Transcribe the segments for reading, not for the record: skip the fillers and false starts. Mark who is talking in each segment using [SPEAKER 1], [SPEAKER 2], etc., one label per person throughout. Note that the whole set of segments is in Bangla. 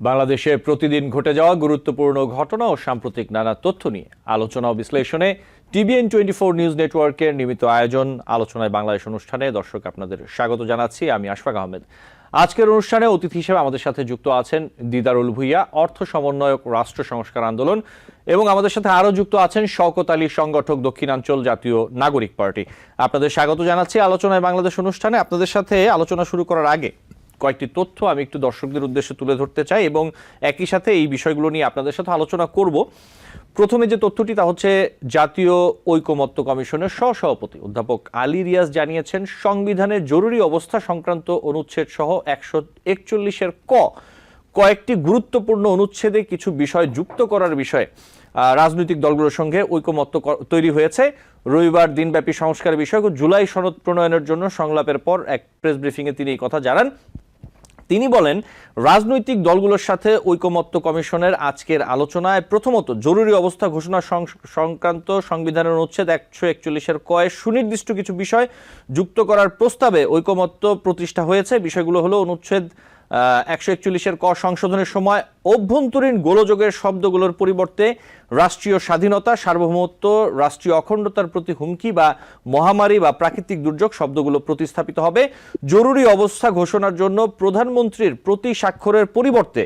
[SPEAKER 1] বাংলাদেশে প্রতিদিন ঘটে যাওয়া গুরুত্বপূর্ণ ঘটনা ও সাম্প্রতিক নানা তথ্য নিয়ে আলোচনা ও বিশ্লেষণে TVN24 নিউজ নেটওয়ার্কের নিয়মিত আয়োজন আলোচনায় বাংলাদেশ অনুষ্ঠানে দর্শক আপনাদের স্বাগত জানাচ্ছি। আমি আশফাক আহমেদ। আজকের অনুষ্ঠানে অতিথি হিসেবে আমাদের সাথে যুক্ত আছেন দিদারুল ভূঁইয়া, অর্থ সমন্বয়ক, রাষ্ট্র সংস্কার আন্দোলন, এবং আমাদের সাথে আরও যুক্ত আছেন শওকত আলী, সংগঠক, দক্ষিণাঞ্চল জাতীয় নাগরিক পার্টি। আপনাদের স্বাগত জানাচ্ছি আলোচনায় বাংলাদেশ অনুষ্ঠানে। আপনাদের সাথে আলোচনা শুরু করার আগে কয়েকটি তথ্য আমি একটু দর্শকদের উদ্দেশ্যে তুলে ধরতে চাই এবং একই সাথে এই বিষয়গুলো নিয়ে আপনাদের সাথে আলোচনা করব। প্রথমে যে তথ্যটি তা হচ্ছে জাতীয় ঐকমত্য কমিশনের সহসভাপতি অধ্যাপক আলী রিয়াজ জানিয়েছেন, সংবিধানের জরুরি অবস্থা সংক্রান্ত অনুচ্ছেদ সহ 141-এর কয়েকটি গুরুত্বপূর্ণ অনুচ্ছেদে কিছু বিষয় যুক্ত করার বিষয়ে রাজনৈতিক দলগুলোর সঙ্গে ঐকমত্য তৈরি হয়েছে। রবিবার দিনব্যাপী সংস্কার বিষয়ক জুলাই সনদ প্রণয়নের জন্য সংলাপের পর এক প্রেস ব্রিফিংয়ে তিনি এই কথা জানান। তিনি বলেন, রাজনৈতিক দলগুলোর সাথে ঐকমত্য কমিশনের আজকের আলোচনায় প্রথমত জরুরি অবস্থা ঘোষণা সংক্রান্ত সংবিধানের অনুচ্ছেদ 141-এর কয়ে সুনির্দিষ্ট কিছু বিষয় যুক্ত করার প্রস্তাবে ঐকমত্য প্রতিষ্ঠা হয়েছে। বিষয়গুলো হলো অনুচ্ছেদ 141-এর ক সংশোধনের সময় অভ্যন্তরীণ গোলযোগের শব্দগুলোর পরিবর্তে রাষ্ট্রীয় স্বাধীনতা, সার্বভৌমত্ব, রাষ্ট্রীয় অখণ্ডতার প্রতি হুমকি বা মহামারী বা প্রাকৃতিক দুর্যোগ শব্দগুলো প্রতিস্থাপিত হবে। জরুরি অবস্থা ঘোষণার জন্য প্রধানমন্ত্রীর প্রতি স্বাক্ষরের পরিবর্তে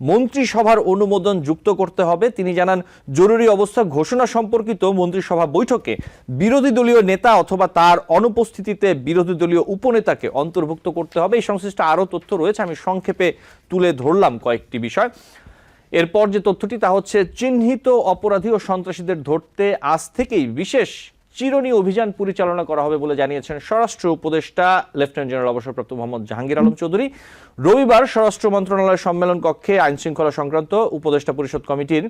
[SPEAKER 1] মন্ত্রিসভার অনুমোদন যুক্ত করতে হবে। তিনি জানান, জরুরি অবস্থা ঘোষণা সম্পর্কিত মন্ত্রিসভা বৈঠকে বিরোধী দলীয় নেতা অথবা তার অনুপস্থিতিতে বিরোধী দলীয় উপনেতাকে অন্তর্ভুক্ত করতে হবে। এই সংশ্লিষ্ট আরও তথ্য রয়েছে, আমি সংক্ষেপে তুলে ধরলাম কয়েকটি বিষয়। এরপর যে তথ্যটি তা হচ্ছে, চিহ্নিত অপরাধী ও সন্ত্রাসীদের ধরতে আজ থেকেই বিশেষ চিরুনি অভিযান পরিচালনা করা হবে বলে জানিয়েছেন স্বরাষ্ট্র উপদেষ্টা লেফটেন্যান্ট জেনারেল অবসরপ্রাপ্ত মোহাম্মদ জাহাঙ্গীর আলম চৌধুরী। রবিবার স্বরাষ্ট্র মন্ত্রণালয়ের সম্মেলন কক্ষে আইন শৃঙ্খলা সংক্রান্ত উপদেষ্টা পরিষদ কমিটির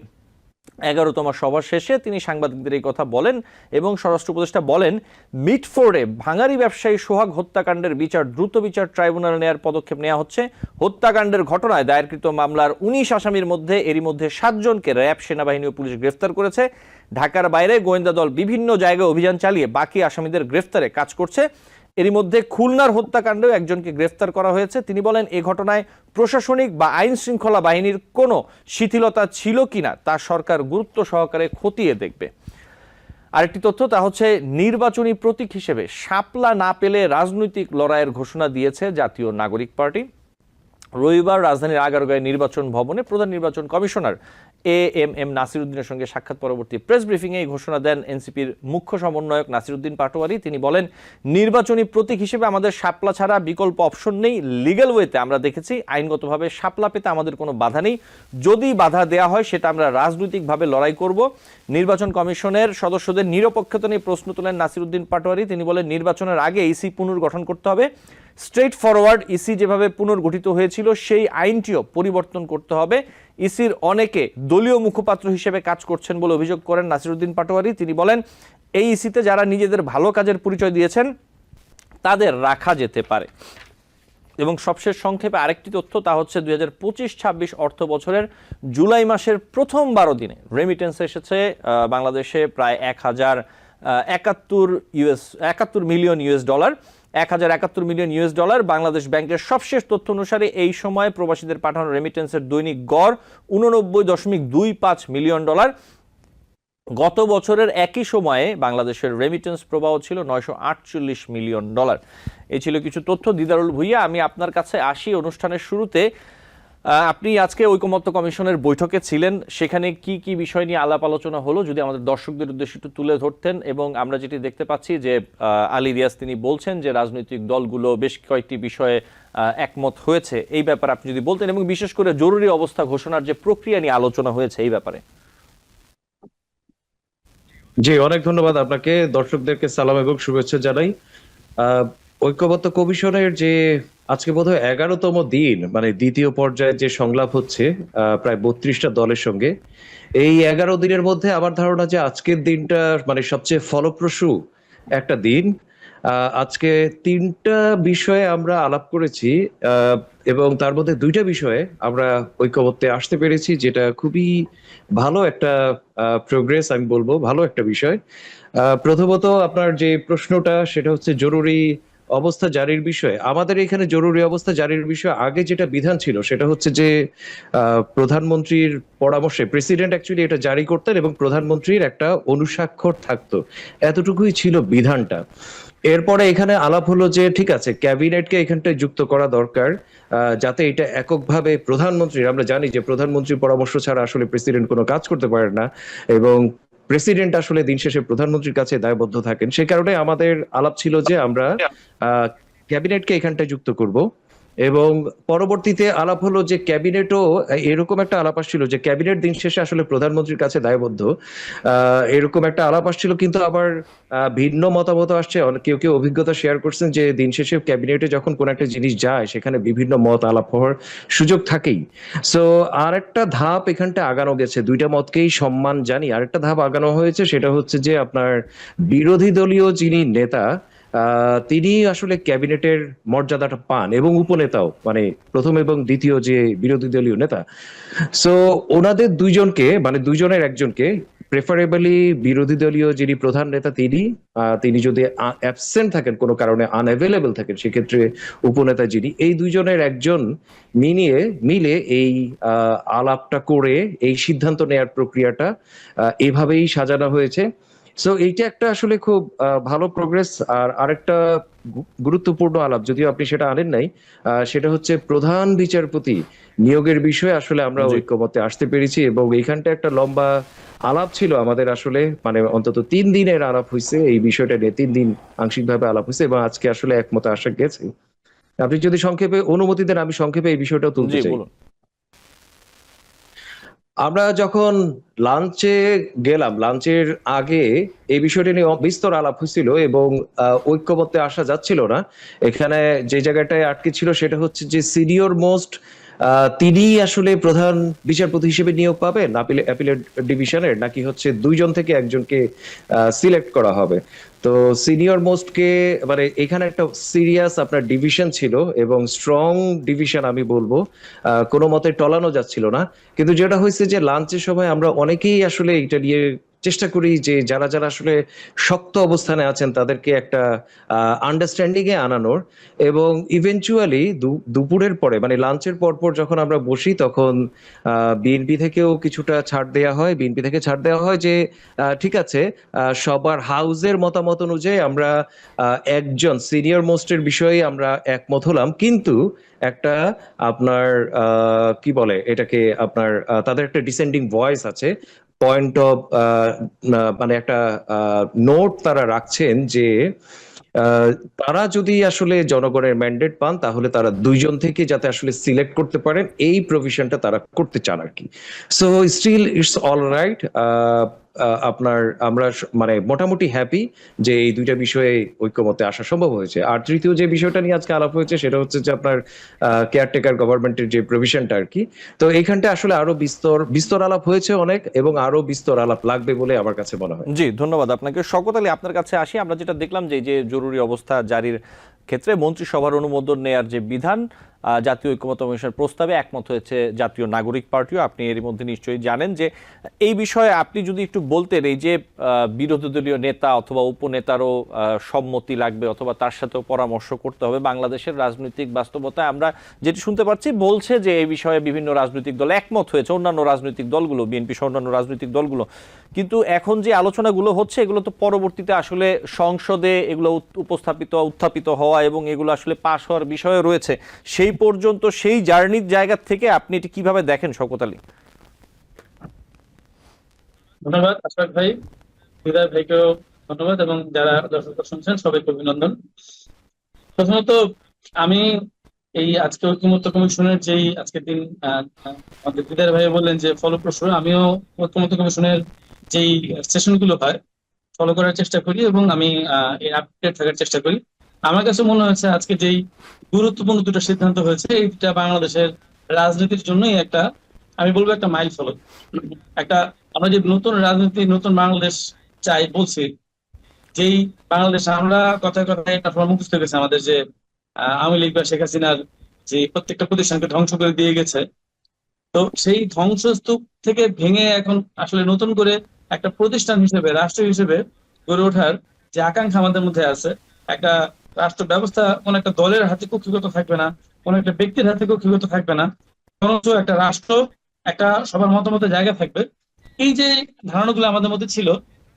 [SPEAKER 1] 11তম সভা শেষে তিনি সাংবাদিকদের এই কথা বলেন এবং স্বরাষ্ট্র উপদেষ্টা বলেন, মিটফোর্ডে ভাঙারি ব্যবসায়ী সোহাগ হত্যাকাণ্ডের বিচার দ্রুত বিচার ট্রাইব্যুনালে নেওয়ার পদক্ষেপ নেওয়া হচ্ছে। হত্যাকাণ্ডের ঘটনায় দায়েরকৃত মামলার 19 আসামির মধ্যে এরই মধ্যে 7 জনকে র্যাব, সেনাবাহিনী ও পুলিশ গ্রেফতার করেছে। ঢাকার বাইরে গোয়েন্দা দল বিভিন্ন জায়গায় অভিযান চালিয়ে বাকি আসামিদের গ্রেফতারে কাজ করছে। এরই মধ্যে খুলনার হত্যাকাণ্ডেও একজনকে গ্রেফতার করা হয়েছে। তিনি বলেন, এ ঘটনায় প্রশাসনিক বা আইন শৃঙ্খলা বাহিনীর কোনো শিথিলতা ছিল কিনা তা সরকার গুরুত্ব সহকারে খতিয়ে দেখবে। আরেকটি তথ্য তা হচ্ছে, নির্বাচনী প্রতীক হিসেবে শাপলা না পেলে রাজনৈতিক লড়াইয়ের ঘোষণা দিয়েছে জাতীয় নাগরিক পার্টি। রবিবার রাজধানীর আগারগাঁও নির্বাচন ভবনে প্রধান নির্বাচন কমিশনার AMM নাসিরউদ্দিনের সঙ্গে সাক্ষাৎ পরবর্তী প্রেস ব্রিফিংয়ে এই ঘোষণা দেন এনসিপির মুখ্য সমন্বয়ক নাসিরউদ্দিন পাটোয়ারি। তিনি বলেন, নির্বাচনী প্রতীক হিসেবে আমাদের শাপলা ছাড়া বিকল্প অপশন নেই। লিগ্যাল ওয়েতে আমরা দেখেছি আইনগতভাবে শাপলা পেতে আমাদের কোনো বাধা নেই। যদি বাধা দেয়া হয় সেটা আমরা রাজনৈতিকভাবে লড়াই করব। নির্বাচন কমিশনের সদস্যদের নিরপেক্ষতা নিয়ে প্রশ্ন তোলেন নাসিরউদ্দিন পাটোয়ারি। তিনি বলেন, নির্বাচনের আগে ইসি পুনর্গঠন করতে হবে। স্ট্রেট ফরওয়ার্ড ইসি যেভাবে পুনর্গঠিত হয়েছিল সেই আইনটিও পরিবর্তন করতে হবে। ইসির অনেকে দলীয় মুখপাত্র হিসেবে কাজ করছেন বলে অভিযোগ করেন নাসিরউদ্দিন পাটোয়ারি। তিনি বলেন, এই ইসিতে যারা নিজেদের ভালো কাজের পরিচয় দিয়েছেন তাদের রাখা যেতে পারে। এবং সবশেষ সংক্ষেপে আরেকটি তথ্য তা হচ্ছে, 2025-26 অর্থ বছরের জুলাই মাসের প্রথম 12 দিনে রেমিটেন্স এসেছে বাংলাদেশে প্রায় 1071 million US dollar. 1071 million US dollar. Bangladesh ব্যাংকের সবশেষ তথ্য অনুসারে এই সময় প্রবাসীদের পাঠানো রেমিটেন্সের দৈনিক গড় 89.25 মিলিয়ন ডলার। গত বছরের একই সময়ে বাংলাদেশের রেমিটেন্স প্রবাহ ছিল 948 মিলিয়ন ডলার। এই ছিল কিছু তথ্য। দিদারুল ভূঁইয়া, আমি আপনার কাছে আসি অনুষ্ঠানের শুরুতে। আপনি আজকে ঐকমত্য কমিশনের বৈঠকে ছিলেন, সেখানে কি কি বিষয় নিয়ে আলাপ আলোচনা হলো যদি আমাদের দর্শকদের উদ্দেশ্যে একটু তুলে ধরতেন। এবং আমরা যেটি দেখতে পাচ্ছি যে আলী রিয়াজ তিনি বলছেন যে রাজনৈতিক দলগুলো বেশ কয়েকটি বিষয়ে একমত হয়েছে, এই ব্যাপারে আপনি যদি বলতেন, এবং বিশেষ করে জরুরি অবস্থা ঘোষণার যে প্রক্রিয়া নিয়ে আলোচনা হয়েছে এই ব্যাপারে।
[SPEAKER 2] জি, অনেক ধন্যবাদ আপনাকে। দর্শকদেরকে সালাম এবং শুভেচ্ছা জানাই। ঐক্যবদ্ধ কমিশনের যে আজকে বোধহয় 11তম দিন, মানে দ্বিতীয় পর্যায়ে যে সংলাপ হচ্ছে প্রায় 32টা দলের সঙ্গে, এই 11 দিনের মধ্যে আমার ধারণা যে আজকের দিনটা মানে সবচেয়ে ফলপ্রসূ একটা দিন। আজকে 3টা বিষয়ে আমরা আলাপ করেছি এবং তার মধ্যে 2টা বিষয়ে আমরা ঐক্যমত্যে আসতে পেরেছি, যেটা খুবই ভালো একটা প্রোগ্রেস, আমি বলবো ভালো একটা বিষয়। প্রথমত আপনার যে প্রশ্নটা সেটা হচ্ছে জরুরি অবস্থা জারির বিষয়ে, আমাদের এখানে জরুরি অবস্থা জারির বিষয়ে আগে যেটা বিধান ছিল সেটা হচ্ছে যে প্রধানমন্ত্রীর পরামর্শে প্রেসিডেন্ট অ্যাকচুয়ালি এটা জারি করতেন এবং প্রধানমন্ত্রীর একটা অনুস্বাক্ষর থাকতো, এতটুকুই ছিল বিধানটা। এরপরে এখানে আলাপ হলো যে ঠিক আছে, ক্যাবিনেটকে এখানটায় যুক্ত করা দরকার, যাতে এটা এককভাবে প্রধানমন্ত্রীর, আমরা জানি যে প্রধানমন্ত্রীর পরামর্শ ছাড়া আসলে প্রেসিডেন্ট কোনো কাজ করতে পারে না, এবং প্রেসিডেন্ট আসলে দিন শেষে প্রধানমন্ত্রীর কাছে দায়বদ্ধ থাকেন। সে কারণে আমাদের আলাপ ছিল যে আমরা ক্যাবিনেটকে এখানটায় যুক্ত করব। এবং পরবর্তীতে আলাপ হলো যে ক্যাবিনেটও এরকম একটা আলাপ আসছিল যে ক্যাবিনেট দিন শেষে আসলে প্রধানমন্ত্রীর কাছে দায়বদ্ধ, এরকম একটা আলাপ আসছিল। কিন্তু আবার ভিন্ন মতামত আসছে, কেউ কেউ অভিজ্ঞতা শেয়ার করছেন যে দিন শেষে ক্যাবিনেটে যখন কোন একটা জিনিস যায় সেখানে বিভিন্ন মত আলাপ হওয়ার সুযোগ থাকেই। সো আর একটা ধাপ এখানটা আগানো গেছে, দুইটা মতকেই সম্মান জানি। আরেকটা ধাপ আগানো হয়েছে, সেটা হচ্ছে যে আপনার বিরোধী দলীয় যিনি নেতা, তিনি আসলে ক্যাবিনেটের মর্যাদাটা পান, এবং উপনেতাও, মানে প্রথম এবং দ্বিতীয় যে বিরোধী দলীয় নেতা। সো ওনাদের দুইজনকে, মানে দুইজনের একজনকে, প্রেফারেবলি বিরোধী দলীয় যিনি প্রধান নেতা তিনি, তিনি যদি অ্যাবসেন্ট থাকেন, কোনো কারণে আনঅ্যাভেলেবল থাকেন, সেক্ষেত্রে উপনেতা যিনি, এই দুইজনের একজন মিলে এই আলাপটা করে এই সিদ্ধান্ত নেয়ার প্রক্রিয়াটা এভাবেই সাজানো হয়েছে। সো এইটা একটা আসলে খুব ভালো প্রোগ্রেস। আর আরেকটা গুরুত্বপূর্ণ আলাপ, যদিও আপনি সেটা আনেন নাই, সেটা হচ্ছে প্রধান বিচারপতি নিয়োগের বিষয়ে আসলে আমরা
[SPEAKER 1] জি।
[SPEAKER 2] ঐক্যমতে আসতে পেরেছি, এবং এইখানটা একটা লম্বা আলাপ ছিল আমাদের, আসলে মানে অন্তত 3 দিনের আলাপ হয়েছে এই বিষয়টা নিয়ে, 3 দিন আংশিকভাবে আলাপ হয়েছে, এবং আজকে আসলে একমতে আসা গেছে। আপনি যদি সংক্ষেপে অনুমতি দেন, আমি সংক্ষেপে এই বিষয়টাও তুলতে
[SPEAKER 1] জি,
[SPEAKER 2] চাই।
[SPEAKER 1] বলুন।
[SPEAKER 2] আমরা যখন লাঞ্চে গেলাম, লাঞ্চের আগে এই বিষয়টি নিয়ে বিস্তর আলাপ হয়েছিল, এবং ঐক্যমত্যে আসা যাচ্ছিল না। এখানে যে জায়গাটায় আটকে ছিল সেটা হচ্ছে যে সিনিয়র মোস্ট তিনি আসলে প্রধান বিচারপতি হিসেবে নিয়োগ পাবেন অ্যাপিলেট ডিভিশনের, নাকি হচ্ছে দুইজন থেকে একজনকে সিলেক্ট করা হবে। তো সিনিয়র মোস্টকে, মানে এখানে একটা সিরিয়াস আপনার ডিভিশন ছিল, এবং স্ট্রং ডিভিশন আমি বলবো, কোনো মতে টলানো যাচ্ছিল না। কিন্তু যেটা হয়েছে যে লাঞ্চের সময় আমরা অনেকেই আসলে এটা নিয়ে চেষ্টা করি যে যারা যারা আসলে শক্ত অবস্থানে আছেন তাদেরকে একটা আন্ডারস্ট্যান্ডিং এ আনানোর, এবং ইভেনচুয়ালি দুপুরের পরে, মানে লাঞ্চের পর পর যখন আমরা বসি, তখন বিএনপি থেকেও কিছুটা ছাড় দেওয়া হয়, বিএনপি থেকে ছাড় দেওয়া হয় যে ঠিক আছে, সবার হাউজের মতামত অনুযায়ী আমরা একজন সিনিয়র মোস্টের বিষয়ে আমরা একমত হলাম, কিন্তু একটা আপনার কি বলে এটাকে, আপনার তাদের একটা ডিসেন্ডিং ভয়েস আছে, পয়েন্ট অফ, মানে একটা নোট তারা রাখছেন যে আহ, তারা যদি আসলে জনগণের ম্যান্ডেট পান তাহলে তারা দুইজন থেকে যাতে আসলে সিলেক্ট করতে পারেন, এই প্রভিশনটা তারা করতে চান আর কি। So still it's all right. আপনার আমরা মানে মোটামুটি হ্যাপি যে এই দুইটা বিষয়ে ঐক্যমতে আসা সম্ভব হয়েছে। আর তৃতীয় যে বিষয়টা নিয়ে আজকে আলাপ হয়েছে সেটা হচ্ছে যে আপনার কেয়ারটেকার গভর্নমেন্টের যে প্রভিশনটা আর কি। তো এইখানটা আসলে আরো বিস্তর বিস্তর আলাপ হয়েছে অনেক, এবং আরো বিস্তর আলাপ লাগবে বলে আমার কাছে মনে হয়।
[SPEAKER 1] জি, ধন্যবাদ আপনাকে। শওকত আলী, আপনার কাছে আসি। আমরা যেটা দেখলাম যে এই যে জরুরি অবস্থা জারির ক্ষেত্রে মন্ত্রিসভার অনুমোদন নেয়ার যে বিধান, জাতীয় ঐক্যমত্য কমিশনের প্রস্তাবে একমত হয়েছে জাতীয় নাগরিক পার্টিও। আপনি এরই মধ্যে নিশ্চয়ই জানেন যে এই বিষয়ে আপনি যদি একটু বলতেন, এই যে বিরোধী দলীয় নেতা অথবা উপনেতারও সম্মতি লাগবে অথবা তার সাথেও পরামর্শ করতে হবে। বাংলাদেশের রাজনৈতিক বাস্তবতায় আমরা যেটি শুনতে পাচ্ছি, বলছে যে এই বিষয়ে বিভিন্ন রাজনৈতিক দল একমত হয়েছে, অন্যান্য রাজনৈতিক দলগুলো, বিএনপি সহ অন্যান্য রাজনৈতিক দলগুলো। কিন্তু এখন যে আলোচনাগুলো হচ্ছে এগুলো তো পরবর্তীতে আসলে সংসদে এগুলো উত্থাপিত হওয়া এবং এগুলো আসলে পাশ হওয়ার বিষয়ে রয়েছে। সেই পর্যন্ত সেই জার্নির জায়গা থেকে আপনি এটি কিভাবে দেখেন, শওকত আলী?
[SPEAKER 3] ধন্যবাদ আশরাফ ভাই, হৃদয় ভাইকেও ধন্যবাদ, এবং যারা দর্শক শুনছেন সবাইকে অভিনন্দন। প্রথমত আমি এই আজকে ঐক্যমত্য কমিশনের যেই আজকের দিন আমাদের হৃদয় ভাই বললেন যে ফলপ্রসূ, আমিও ঐক্যমত্য কমিশনের যেই সেশন গুলো হয় ফলো করার চেষ্টা করি, এবং আমি এর আপডেট থাকার চেষ্টা করি। আমার কাছে মনে হয়েছে আজকে যেই গুরুত্বপূর্ণ দুটো সিদ্ধান্ত হয়েছে, এইটা বাংলাদেশের রাজনীতির জন্যই একটা, আমি বলবো একটা মাইল ফলক। একটা, আমরা যে নতুন রাজনীতি, নতুন বাংলাদেশ চাই বলছি, যেই বাংলাদেশ আমরা কথায় কথায় একটা মুখস্থ হয়ে গেছে আমাদের, যে আওয়ামী লীগ বা শেখ হাসিনার যে প্রত্যেকটা প্রতিষ্ঠানকে ধ্বংস করে দিয়ে গেছে, তো সেই ধ্বংসস্তূপ থেকে ভেঙে এখন আসলে নতুন করে একটা প্রতিষ্ঠান হিসেবে, রাষ্ট্র হিসেবে গড়ে ওঠার যে আকাঙ্ক্ষা আমাদের মধ্যে আছে, একটা রাষ্ট্র ব্যবস্থা কোন একটা দলের হাতে কক্ষিগত থাকবে না, কোন একটা ব্যক্তির হাতে কক্ষিগত থাকবে না, বরঞ্চ একটা রাষ্ট্র একটা সবার মতামতের জায়গা থাকবে। এই যে ধারণাগুলো আমাদের মধ্যে ছিল,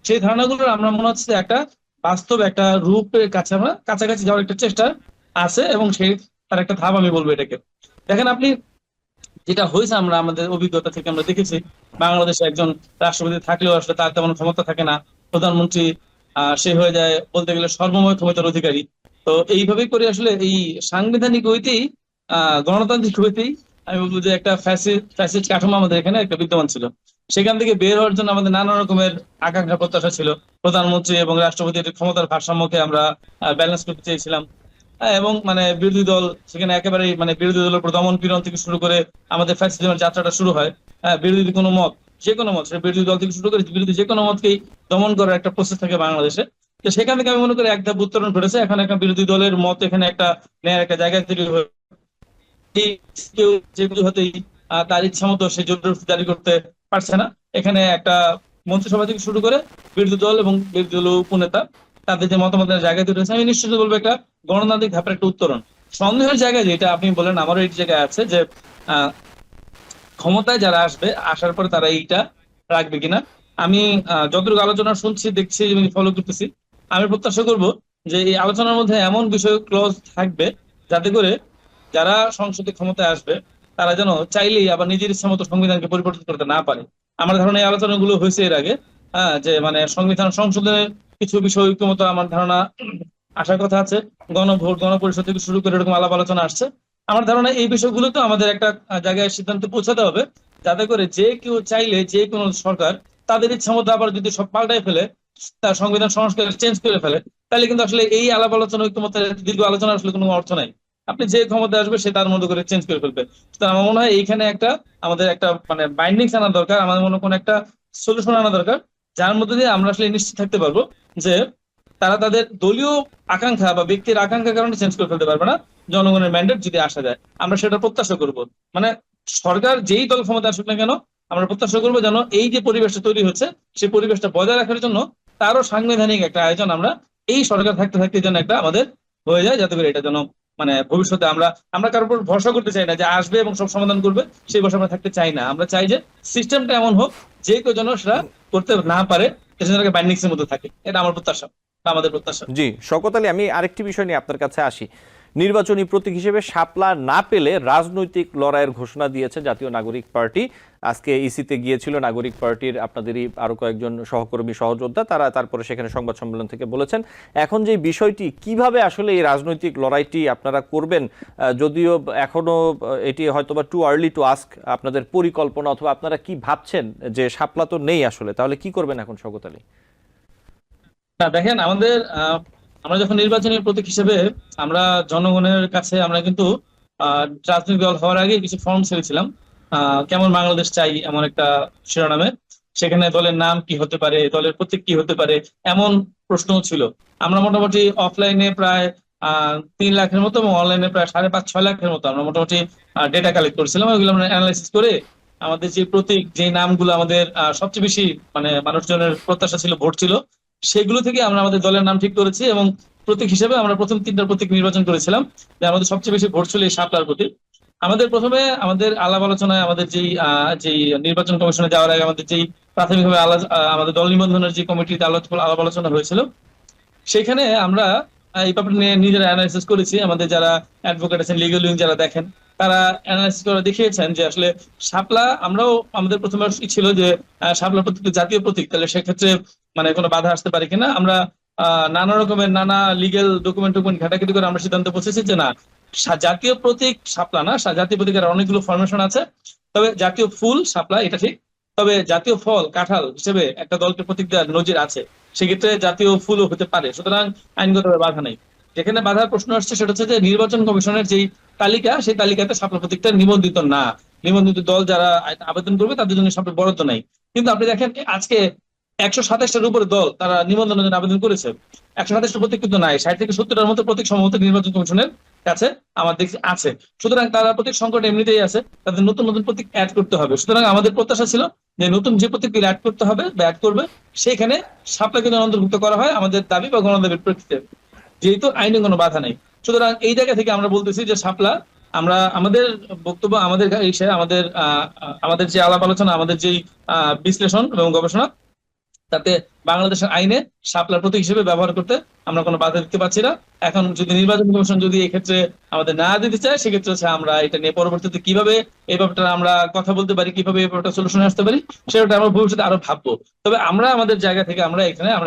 [SPEAKER 3] সেই ধারণাগুলোর আমরা মনে হচ্ছে একটা বাস্তব একটা রূপের কাছে আমরা কাছাকাছি যাওয়ার একটা চেষ্টা আছে, এবং সেই তার একটা ধাপ আমি বলবো এটাকে। দেখেন আপনি, যেটা হয়েছে আমরা আমাদের অভিজ্ঞতা থেকে আমরা দেখেছি, বাংলাদেশে একজন রাষ্ট্রপতি থাকলেও আসলে তার তেমন ক্ষমতা থাকে না। প্রধানমন্ত্রী সে হয়ে যায় বলতে গেলে সর্বময় ক্ষমতার অধিকারী। তো এইভাবেই করে আসলে এই সাংবিধানিক হইতেই গণতান্ত্রিক হইতেই আমি বলবো যে একটা ফ্যাসিস্ট কাঠামো আমাদের এখানে একটা বিদ্যমান ছিল। সেখান থেকে বের হওয়ার জন্য আমাদের নানা রকমের আকাঙ্ক্ষা প্রত্যাশা ছিল। প্রধানমন্ত্রী এবং রাষ্ট্রপতির ক্ষমতার ভারসাম্যকে আমরা ব্যালেন্স করতে চেয়েছিলাম। এবং মানে বিরোধী দল সেখানে একেবারে মানে বিরোধী দলের উপর দমন পীড়ন থেকে শুরু করে আমাদের ফ্যাসিজমের যাত্রাটা শুরু হয়। বিরোধী কোনো মত, যে কোনো মত, সেটা বিরোধী দল থেকে শুরু করে বিরোধী যে কোনো মতকেই দমন করার একটা প্রসেস থাকে বাংলাদেশে। তো সেখান থেকে আমি মনে করি এক ধাপ উত্তরণ ঘটেছে। এখন একটা বিরোধী দলের মত এখানে একটা নেয়ার একটা জায়গা তৈরি হয়ে কেউ যে হতেই তার ইচ্ছা মতো সে জরুরি জারি করতে পারছে না। এখানে একটা মন্ত্রিসভা থেকে শুরু করে বিরোধী দল এবং বিরোধী দল উপনেতা তাদের যে মতামতের জায়গা তৈরি হয়েছে, আমি নিশ্চিত বলবো একটা গণতান্ত্রিক ধাপের একটা উত্তরণ। সন্দেহের জায়গায় যেটা আপনি বলেন, আমারও এই জায়গায় আছে যে আহ ক্ষমতায় যারা আসবে, আসার পরে তারা এইটা রাখবে কিনা। আমি যতটুকু আলোচনা শুনছি, দেখছি, ফলো করতেছি, আমি প্রত্যাশা করব যে এই আলোচনার মধ্যে এমন বিষয় ক্লজ থাকবে যাতে করে যারা সংসদে ক্ষমতায় আসবে তারা যেন চাইলেই আবার নিজের ইচ্ছা মতো সংবিধানকে পরিবর্তন করতে না পারে। আমার ধারণা এই আলোচনাগুলো হয়েছে এর আগে, যে মানে সংবিধান সংসদে কিছু বিষয় ঐক্যমত আমার ধারণা আসার কথা আছে। গণভোট, গণপরিষদ থেকে শুরু করে এরকম আলাপ আলোচনা আসছে। আমার ধারণা এই বিষয়গুলো তো আমাদের একটা জায়গায় সিদ্ধান্তে পৌঁছাতে হবে, যাতে করে যে কেউ চাইলে যে কোনো সরকার তাদের ইচ্ছা মতো আবার যদি সব পাল্টায় ফেলে, তার সংবিধান সংস্কার চেঞ্জ করে ফেলে, তাহলে কিন্তু আসলে এই আলাপ আলোচনা ঐক্যমতের দীর্ঘ আলোচনা আসলে কোনো অর্থ নাই। আপনি যে ক্ষমতায় আসবে সে তার মতো করে চেঞ্জ করে ফেলবে। তো আমার মনে হয় এইখানে একটা আমাদের একটা মানে বাইন্ডিংস আনা দরকার, আমাদের মনে কোনো একটা সলিউশন আনা দরকার, যার মধ্যে দিয়ে আমরা আসলে নিশ্চিত থাকতে পারবো যে তারা তাদের দলীয় আকাঙ্ক্ষা বা ব্যক্তির আকাঙ্ক্ষার কারণে চেঞ্জ করে ফেলতে পারবে না। জনগণের ম্যান্ডেট যদি আসা যায়, আমরা সেটা প্রত্যাশা করব। মানে সরকার যেই দল ক্ষমতা আসুক না কেন, আমরা প্রত্যাশা করবো যেন এই যে পরিবেশটা তৈরি হচ্ছে, সেই পরিবেশটা বজায় রাখার জন্য তারও সাংবিধানিক একটা আয়োজন আমরা এই সরকার থাকতে থাকতে যেন একটা আমাদের হয়ে যায়, যাতে করে এটা যেন মানে ভবিষ্যতে আমরা আমরা কারোর উপর ভরসা করতে চাই না যে আসবে এবং সব সমাধান করবে, সেই ভরসা আমরা থাকতে চাই না। আমরা চাই যে সিস্টেমটা এমন হোক যে কেউ যেন সেটা করতে না পারে, সেটা বাইন্ডিংস এর মধ্যে থাকে। এটা আমার প্রত্যাশা, আমাদের প্রত্যাশা।
[SPEAKER 1] জি শওকত আলী, আমি আরেকটি বিষয় নিয়ে আপনার কাছে আসি। নির্বাচনী প্রতীক হিসেবে শাপলা না পেলে রাজনৈতিক লড়াইয়ের ঘোষণা দিয়েছে জাতীয় নাগরিক পার্টি। আজকে ইসিতে গিয়েছিল নাগরিক পার্টির আপনাদেরই আরো কয়েকজন সহকর্মী সহযোদ্ধা, তারা তারপরে সেখানে সংবাদ সম্মেলন থেকে বলেছেন এখন যে বিষয়টি কিভাবে আসলে এই রাজনৈতিক লড়াইটি আপনারা করবেন, যদিও এখনো এটি হয়তোবা টু আর্লি টু আস্ক, আপনাদের পরিকল্পনা অথবা আপনারা কি ভাবছেন, যে শাপলা তো নেই আসলে, তাহলে কি করবেন এখন শওকত আলী?
[SPEAKER 3] না দেখেন, আমাদের আমরা যখন নির্বাচনী প্রতীক হিসেবে আমরা জনগণের কাছে আমরা কিন্তু রাজনৈতিক দল হওয়ার আগে কিছু ফর্ম ছেড়েছিলাম, কেমন বাংলাদেশ চাই এমন একটা শিরোনামে। সেখানে দলের নাম কি হতে পারে, দলের প্রতীক কি হতে পারে, এমন প্রশ্ন ছিল। আমরা মোটামুটি অফলাইনে প্রায় 3 লাখের মতো এবং অনলাইনে প্রায় 5.5-6 লাখের মতো আমরা মোটামুটি ডেটা কালেক্ট করেছিলাম। ওইগুলো আমরা অ্যানালাইসিস করে আমাদের যে প্রতীক, যে নামগুলো আমাদের সবচেয়ে বেশি মানে মানুষজনের প্রত্যাশা ছিল, ভোট ছিল, সেগুলো থেকে আমরা আমাদের দলের নাম ঠিক করেছি। এবং প্রতীক হিসেবে আমরা প্রথম 3টা প্রতীক নির্বাচন করেছিলাম, যে আমাদের সবচেয়ে বেশি ভোট ছিল এই শাপলার প্রতীক। আমাদের প্রথমে আমাদের আলাপ আলোচনায় আমাদের যেই নির্বাচন কমিশনে যাওয়ার আগে আমাদের যেই প্রাথমিকভাবে আমাদের দল নিবন্ধনের যে কমিটিতে আলাপ আলোচনা হয়েছিল, সেখানে আমরা এই ব্যাপারটা নিয়ে নিজেরা অ্যানালাইসিস করেছি। আমাদের যারা অ্যাডভোকেট আছেন, লিগ্যাল উইং যারা দেখেন, তারা অ্যানালাইসিস করে দেখিয়েছেন যে আসলে শাপলা, আমরাও আমাদের প্রথমে ছিল যে শাপলা প্রতীক জাতীয় প্রতীক, তাহলে সেক্ষেত্রে মানে কোনো বাধা আসতে পারে কিনা। আমরা নানা রকমের নানা লিগেল ডকুমেন্ট ঘাটাঘাটি করে আমরা সিদ্ধান্ত পৌঁছেছি যে না, জাতীয় প্রতীক শাপলা না, জাতীয় প্রতীকের অনেকগুলো ফরমেশন আছে। তবে জাতীয় ফুল শাপলা, এটা ঠিক। তবে জাতীয় ফল কাঁঠাল হিসেবে একটা দলকে প্রতীক দেওয়ার নজির আছে, সেক্ষেত্রে জাতীয় ফুলও হতে পারে। সুতরাং আইনগতভাবে বাধা নেই। যেখানে বাধার প্রশ্ন আসছে সেটা হচ্ছে যে নির্বাচন কমিশনের যেই তালিকা, সেই তালিকাতে শাপলা প্রতীকটা নিবন্ধিত না। নিবন্ধিত দল যারা আবেদন করবে তাদের জন্য শাপলা বরাদ্দ নাই। কিন্তু আপনি দেখেন আজকে 127টার উপরে দল তারা নিবন্ধনের জন্য আবেদন করেছে, 127টা প্রতীক কিন্তু নাই। 60 থেকে 70টার মতো প্রতীক সম্ভবত নির্বাচন কমিশনের কাছে আমার দেখছি আছে। সুতরাং তারা প্রতীক সংকট এমনিতেই আছে, তাদের নতুন নতুন প্রতীক অ্যাড করতে হবে। সুতরাং আমাদের প্রত্যাশা ছিল যে নতুন যে প্রতীকগুলো অ্যাড করতে হবে বা অ্যাড করবে, সেখানে শাপলাকে যেন অন্তর্ভুক্ত করা হয় আমাদের দাবি বা গণদাবির প্রেক্ষিতে। যেহেতু আইনে কোনো বাধা নেই। সুতরাং এই জায়গা থেকে আমরা বলতেছি যে শাপলা, আমরা আমাদের বক্তব্য, আমাদের আমাদের যে আলাপ আলোচনা, আমাদের যে বিশ্লেষণ এবং গবেষণা, তাতে বাংলাদেশের আইনে শাপলার প্রতীক হিসেবে ব্যবহার করতে আমরা কোনো বাধা দিতে পারছি না। এখন যদি নির্বাচন কমিশন যদি এক্ষেত্রে আমাদের না দিতে চায়, সেক্ষেত্রে হচ্ছে আমরা এটা নিয়ে পরবর্তীতে কিভাবে এই ব্যাপারটা আমরা কথা বলতে পারি, কিভাবে এই ব্যাপারটা সলিউশনে আসতে পারি, সেটা আমরা ভবিষ্যতে আরো ভাববো। তবে আমরা আমাদের জায়গা থেকে আমরা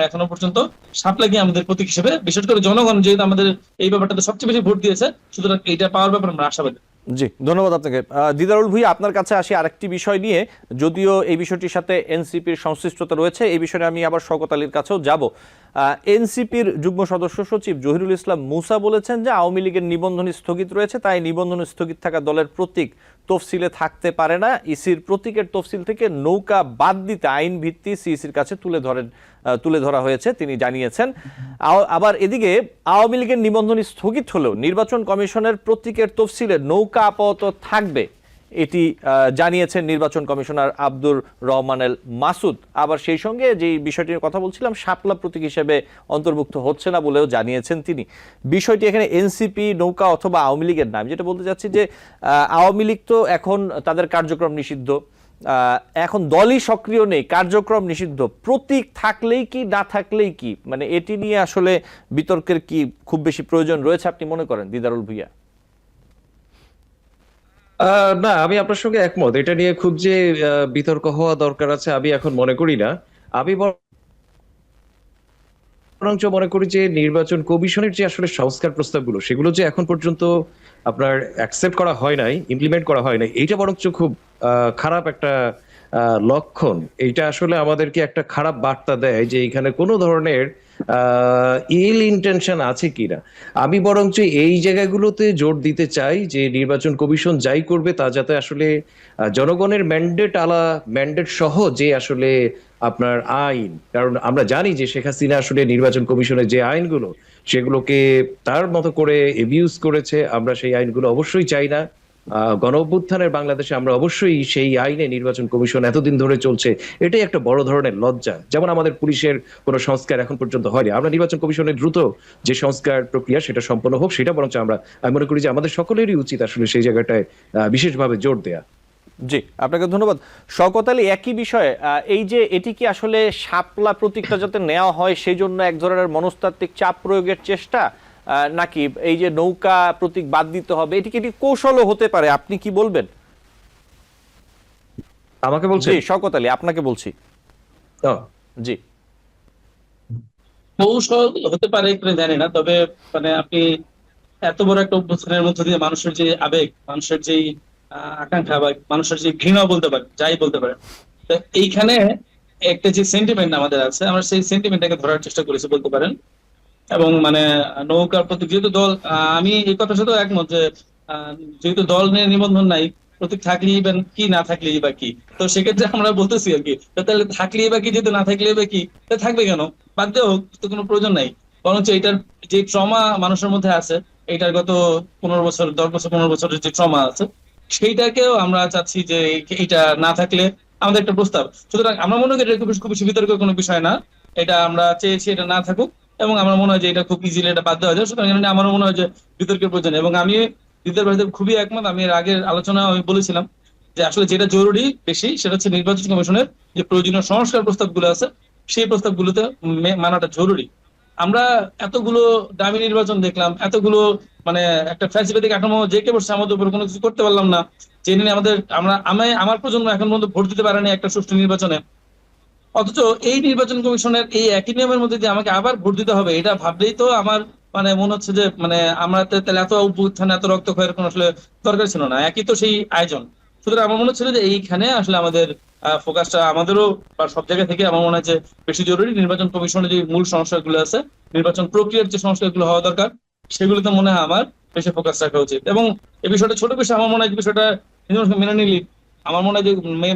[SPEAKER 3] এখনো পর্যন্ত শাপলাকে আমাদের প্রতীক হিসেবে, বিশেষ করে জনগণ যেহেতু আমাদের এই ব্যাপারটাতে সবচেয়ে বেশি ভোট দিয়েছে, সুতরাং এটা পাওয়ার ব্যাপারে আমরা আশাবাদী।
[SPEAKER 1] জি, ধন্যবাদ আপনাকে। দিদারুল ভুঁইয়া, আপনার কাছে আসি আরেকটি বিষয় নিয়ে, যদিও এই বিষয়টির সাথে এনসিপির সংশ্লিষ্টতা রয়েছে, এই বিষয়ে আমি আবার শওকত আলীর কাছেও যাব। এনসিপির যুগ্ম সদস্য সচিব জহিরুল ইসলাম মুসা বলেছেন যে আওয়ামী লীগের নিবন্ধন স্থগিত রয়েছে, তাই নিবন্ধন স্থগিত থাকা দলের প্রতীক তফসিলে থাকতে পারে না। ইসির প্রতীকের তফসিল থেকে নৌকা বাদ দিতে আইন ভিত্তি সিইসির কাছে তুলে ধরা হয়েছে, তিনি জানিয়েছেন। আবার এদিকে আওয়ামী লীগের নিবন্ধন স্থগিত হলেও নির্বাচন কমিশনের প্রতীকের তফসিলে নৌকা আপাতত থাকবে, এটি জানিয়েছেন নির্বাচন কমিশনার আব্দুর রহমানেল মাসুদ। আবার সেই সঙ্গে যে বিষয়টির কথা বলছিলাম, শাপলা প্রতীক হিসেবে অন্তর্ভুক্ত হচ্ছে না বলেও জানিয়েছেন তিনি। বিষয়টি এখানে এনসিপি, নৌকা অথবা আওয়ামী লীগের নাম, যেটা বলতে চাচ্ছি যে আওয়ামী লীগ তো এখন তাদের কার্যক্রম নিষিদ্ধ, এখন দলই সক্রিয় নেই, কার্যক্রম নিষিদ্ধ, প্রতীক থাকলেই কি না থাকলেই কি, মানে এটি নিয়ে আসলে বিতর্কের কি খুব বেশি প্রয়োজন রয়েছে আপনি মনে করেন দিদারুল ভুঁইয়া?
[SPEAKER 2] না, আমি আপনার সঙ্গে একমত। এটা নিয়ে খুব যে বিতর্ক হওয়া দরকার আছে আমি এখন মনে করি না। আমি বরঞ্চ মনে করি যে নির্বাচন কমিশনের যে আসলে সংস্কার প্রস্তাবগুলো, সেগুলো যে এখন পর্যন্ত আপনার অ্যাকসেপ্ট করা হয় নাই, ইমপ্লিমেন্ট করা হয় নাই, এইটা বরঞ্চ খুব খারাপ একটা লক্ষণ। এইটা আসলে আমাদেরকে একটা খারাপ বার্তা দেয় যে এখানে কোনো ধরনের ইল ইন্টেনশন আছে কিনা। আমি বরঞ্চ এই জায়গাগুলোতে জোর দিতে চাই যে নির্বাচন কমিশন যাই করবে তা যাতে আসলে জনগণের ম্যান্ডেট সহ যে আসলে আপনার আইন, কারণ আমরা জানি যে শেখ হাসিনা আসলে নির্বাচন কমিশনের যে আইনগুলো, সেগুলোকে তার মতো করে এবিউজ করেছে। আমরা সেই আইনগুলো অবশ্যই চাই না। গণ অভ্যুত্থানের বাংলাদেশে আমরা অবশ্যই সেই আইনে নির্বাচন কমিশন এতদিন ধরে চলছে, এটাই একটা বড় ধরনের লজ্জা। যেমন আমাদের পুলিশের কোনো সংস্কার এখন পর্যন্ত হয়নি, আমরা নির্বাচন কমিশনের দ্রুত যে সংস্কার প্রক্রিয়া সেটা সম্পন্ন হোক, সেটা বরঞ্চ আমি মনে করি যে আমাদের সকলেরই উচিত আসলে সেই জায়গাটায় বিশেষভাবে জোর দেয়া।
[SPEAKER 1] জি, আপনাকে ধন্যবাদ। শওকত আলী, একই বিষয়ে, এই যে এটি কি আসলে শাপলা প্রতীকটা যাতে নেওয়া হয় সেই জন্য এক ধরনের মনস্তাত্ত্বিক চাপ প্রয়োগের চেষ্টা, নাকি এই যে নৌকা প্রতীক বাদ দিতে হবে, এটি কি এটি কৌশলও হতে পারে, আপনি কি বলবেন?
[SPEAKER 2] আমাকে বলছেন?
[SPEAKER 1] জি, শওকত আলী, আপনাকে বলছি। জি,
[SPEAKER 3] কৌশল হতে পারে কিনা জানি না, তবে মানে আপনি এত বড় একটা অভ্যুত্থানের মধ্য দিয়ে মানুষের যে আবেগ, মানুষের যে আকাঙ্ক্ষা বা মানুষের যে ঘৃণা বলতে পারে, যাই বলতে পারে, তো এইখানে একটা যে সেন্টিমেন্ট আমাদের আছে, আমরা সেই সেন্টিমেন্টটাকে ধরার চেষ্টা করেছি বলতে পারেন। এবং মানে নৌকার প্রতি যেহেতু দল, আমি এই কথার সাথে একমত যে যেহেতু দল নিয়ে নিবন্ধন নাই, প্রতীক থাকলেই বা কি, না থাকলেই বা কি, তো সেক্ষেত্রে আমরা বলতেছি আর কি, তো তাহলে থাকলেই বা কি, যেহেতু না থাকলেই বা কি, তাহলে থাকবে কেন, বাদ দেওয়া হোক, তো কোনো প্রয়োজন নাই। বরঞ্চ এটার যে ট্রমা মানুষের মধ্যে আছে, এটার গত 15 বছর, 10 বছর, 15 বছরের যে ট্রমা আছে, সেইটাকেও আমরা চাচ্ছি যে এইটা না থাকলে আমাদের একটা প্রস্তাব। সুতরাং আমরা মনে করি এটা খুব বেশি বিতর্কের কোনো বিষয় না। এটা আমরা চেয়েছি এটা না থাকুক, এবং আমার মনে হয় যে এটা খুব ইজিলি এটা বাদ দেওয়া যায়। সুতরাং এটা নিয়ে আমারও মনে হয় যে বিতর্কের প্রয়োজন। এবং আমি দিদার ভাইদের খুবই একমত। আমি এর আগের আলোচনা আমি বলেছিলাম যে আসলে যেটা জরুরি বেশি, সেটা হচ্ছে নির্বাচন কমিশনের যে প্রয়োজনীয় সংস্কার প্রস্তাবগুলো আছে, সেই প্রস্তাবগুলোতে মানাটা জরুরি। আমরা এতগুলো দামি নির্বাচন দেখলাম, এতগুলো মানে একটা ফ্যাসিবাদী কাঠামো যে কে বসছে, আমাদের উপর কোনো কিছু করতে পারলাম না, যে নিয়ে আমার প্রজন্ম এখন পর্যন্ত ভোট দিতে পারেনি একটা সুষ্ঠু নির্বাচনে। অথচ এই নির্বাচন কমিশনের এই একই নিয়মের মধ্যে দিয়ে আমাকে আবার ভোট দিতে হবে, এটা ভাবলেই তো আমার মানে মনে হচ্ছে যে মানে আমরা তাহলে এত অভ্যুত্থান, এত রক্তক্ষয়ের কোনো আসলে দরকার ছিল না, একই তো সেই আয়োজন। সুতরাং আমার মনে হচ্ছিল যে এইখানে আসলে আমাদের ফোকাসটা আমাদেরও বা সব জায়গা থেকে আমার মনে হয় যে বেশি জরুরি নির্বাচন কমিশনের যে মূল সংস্কারগুলো আছে, নির্বাচন প্রক্রিয়ার যে সংস্কারগুলো হওয়া দরকার, সেগুলোতে মনে হয় আমার বেশি ফোকাস রাখা উচিত। এবং এই বিষয়টা ছোট বিষয়, আমার মনে হয় বিষয়টা মেনে নিলি, আমার মনে হয় যে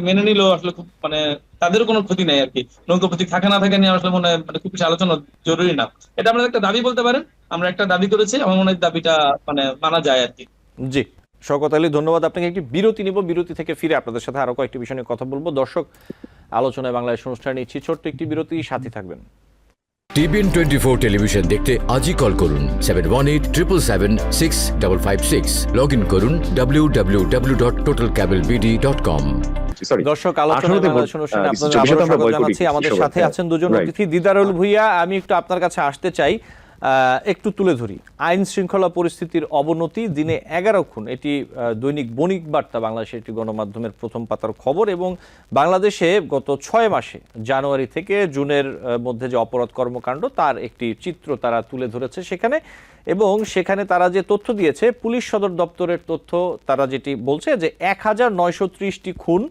[SPEAKER 3] মেনে নিলেও আসলে খুব মানে তাদেরও কোনো ক্ষতি নাই আর কি। নৌকা প্রতীক থাকে না থাকে নিয়ে আসলে মনে হয় মানে খুব বেশি আলোচনা জরুরি না। এটা আমরা একটা দাবি বলতে পারেন, আমরা একটা দাবি করেছি, আমার মনে হয় দাবিটা মানে মানা যায় আর কি।
[SPEAKER 1] জি, শওকত আলী, ধন্যবাদ আপনাকে। একটি বিরতি নিব, বিরতি থেকে ফিরে আপনাদের সাথে আরো কয়েকটি বিষয় নিয়ে কথা বলবো। দর্শক, আলোচনায় বাংলাদেশ অনুষ্ঠানে নিচ্ছি ছোট্ট একটি বিরতি, সাথে থাকবেন।
[SPEAKER 4] TBN24 টেলিভিশন দেখতে আজই কল করুন 7187776556 লগ ইন করুন www.totalcablebd.com।
[SPEAKER 1] দর্শক, আলোচনায় বাংলাদেশ অনুষ্ঠানে আপনাদের আবারও স্বাগত জানাচ্ছি। আমাদের সাথে আছেন দুজন অতিথি। দিদারুল ভূঁইয়া, আমি একটু আপনার কাছে আসতে চাই, একটু তুলে ধরি আইন শৃঙ্খলা পরিস্থিতির অবনতি দিনে 11 খুন। এটি দৈনিক বণিক বার্তা বাংলাদেশের একটি গণমাধ্যমের প্রথম পাতার খবর। এবং বাংলাদেশে গত 6 মাসে জানুয়ারি থেকে জুনের মধ্যে যে অপরাধ কর্মকাণ্ড তার একটি চিত্র তারা তুলে ধরেছে সেখানে। এবং সেখানে তারা যে তথ্য দিয়েছে, পুলিশ সদর দপ্তরের তথ্য, তারা যেটি বলছে যে 1930টি খুন,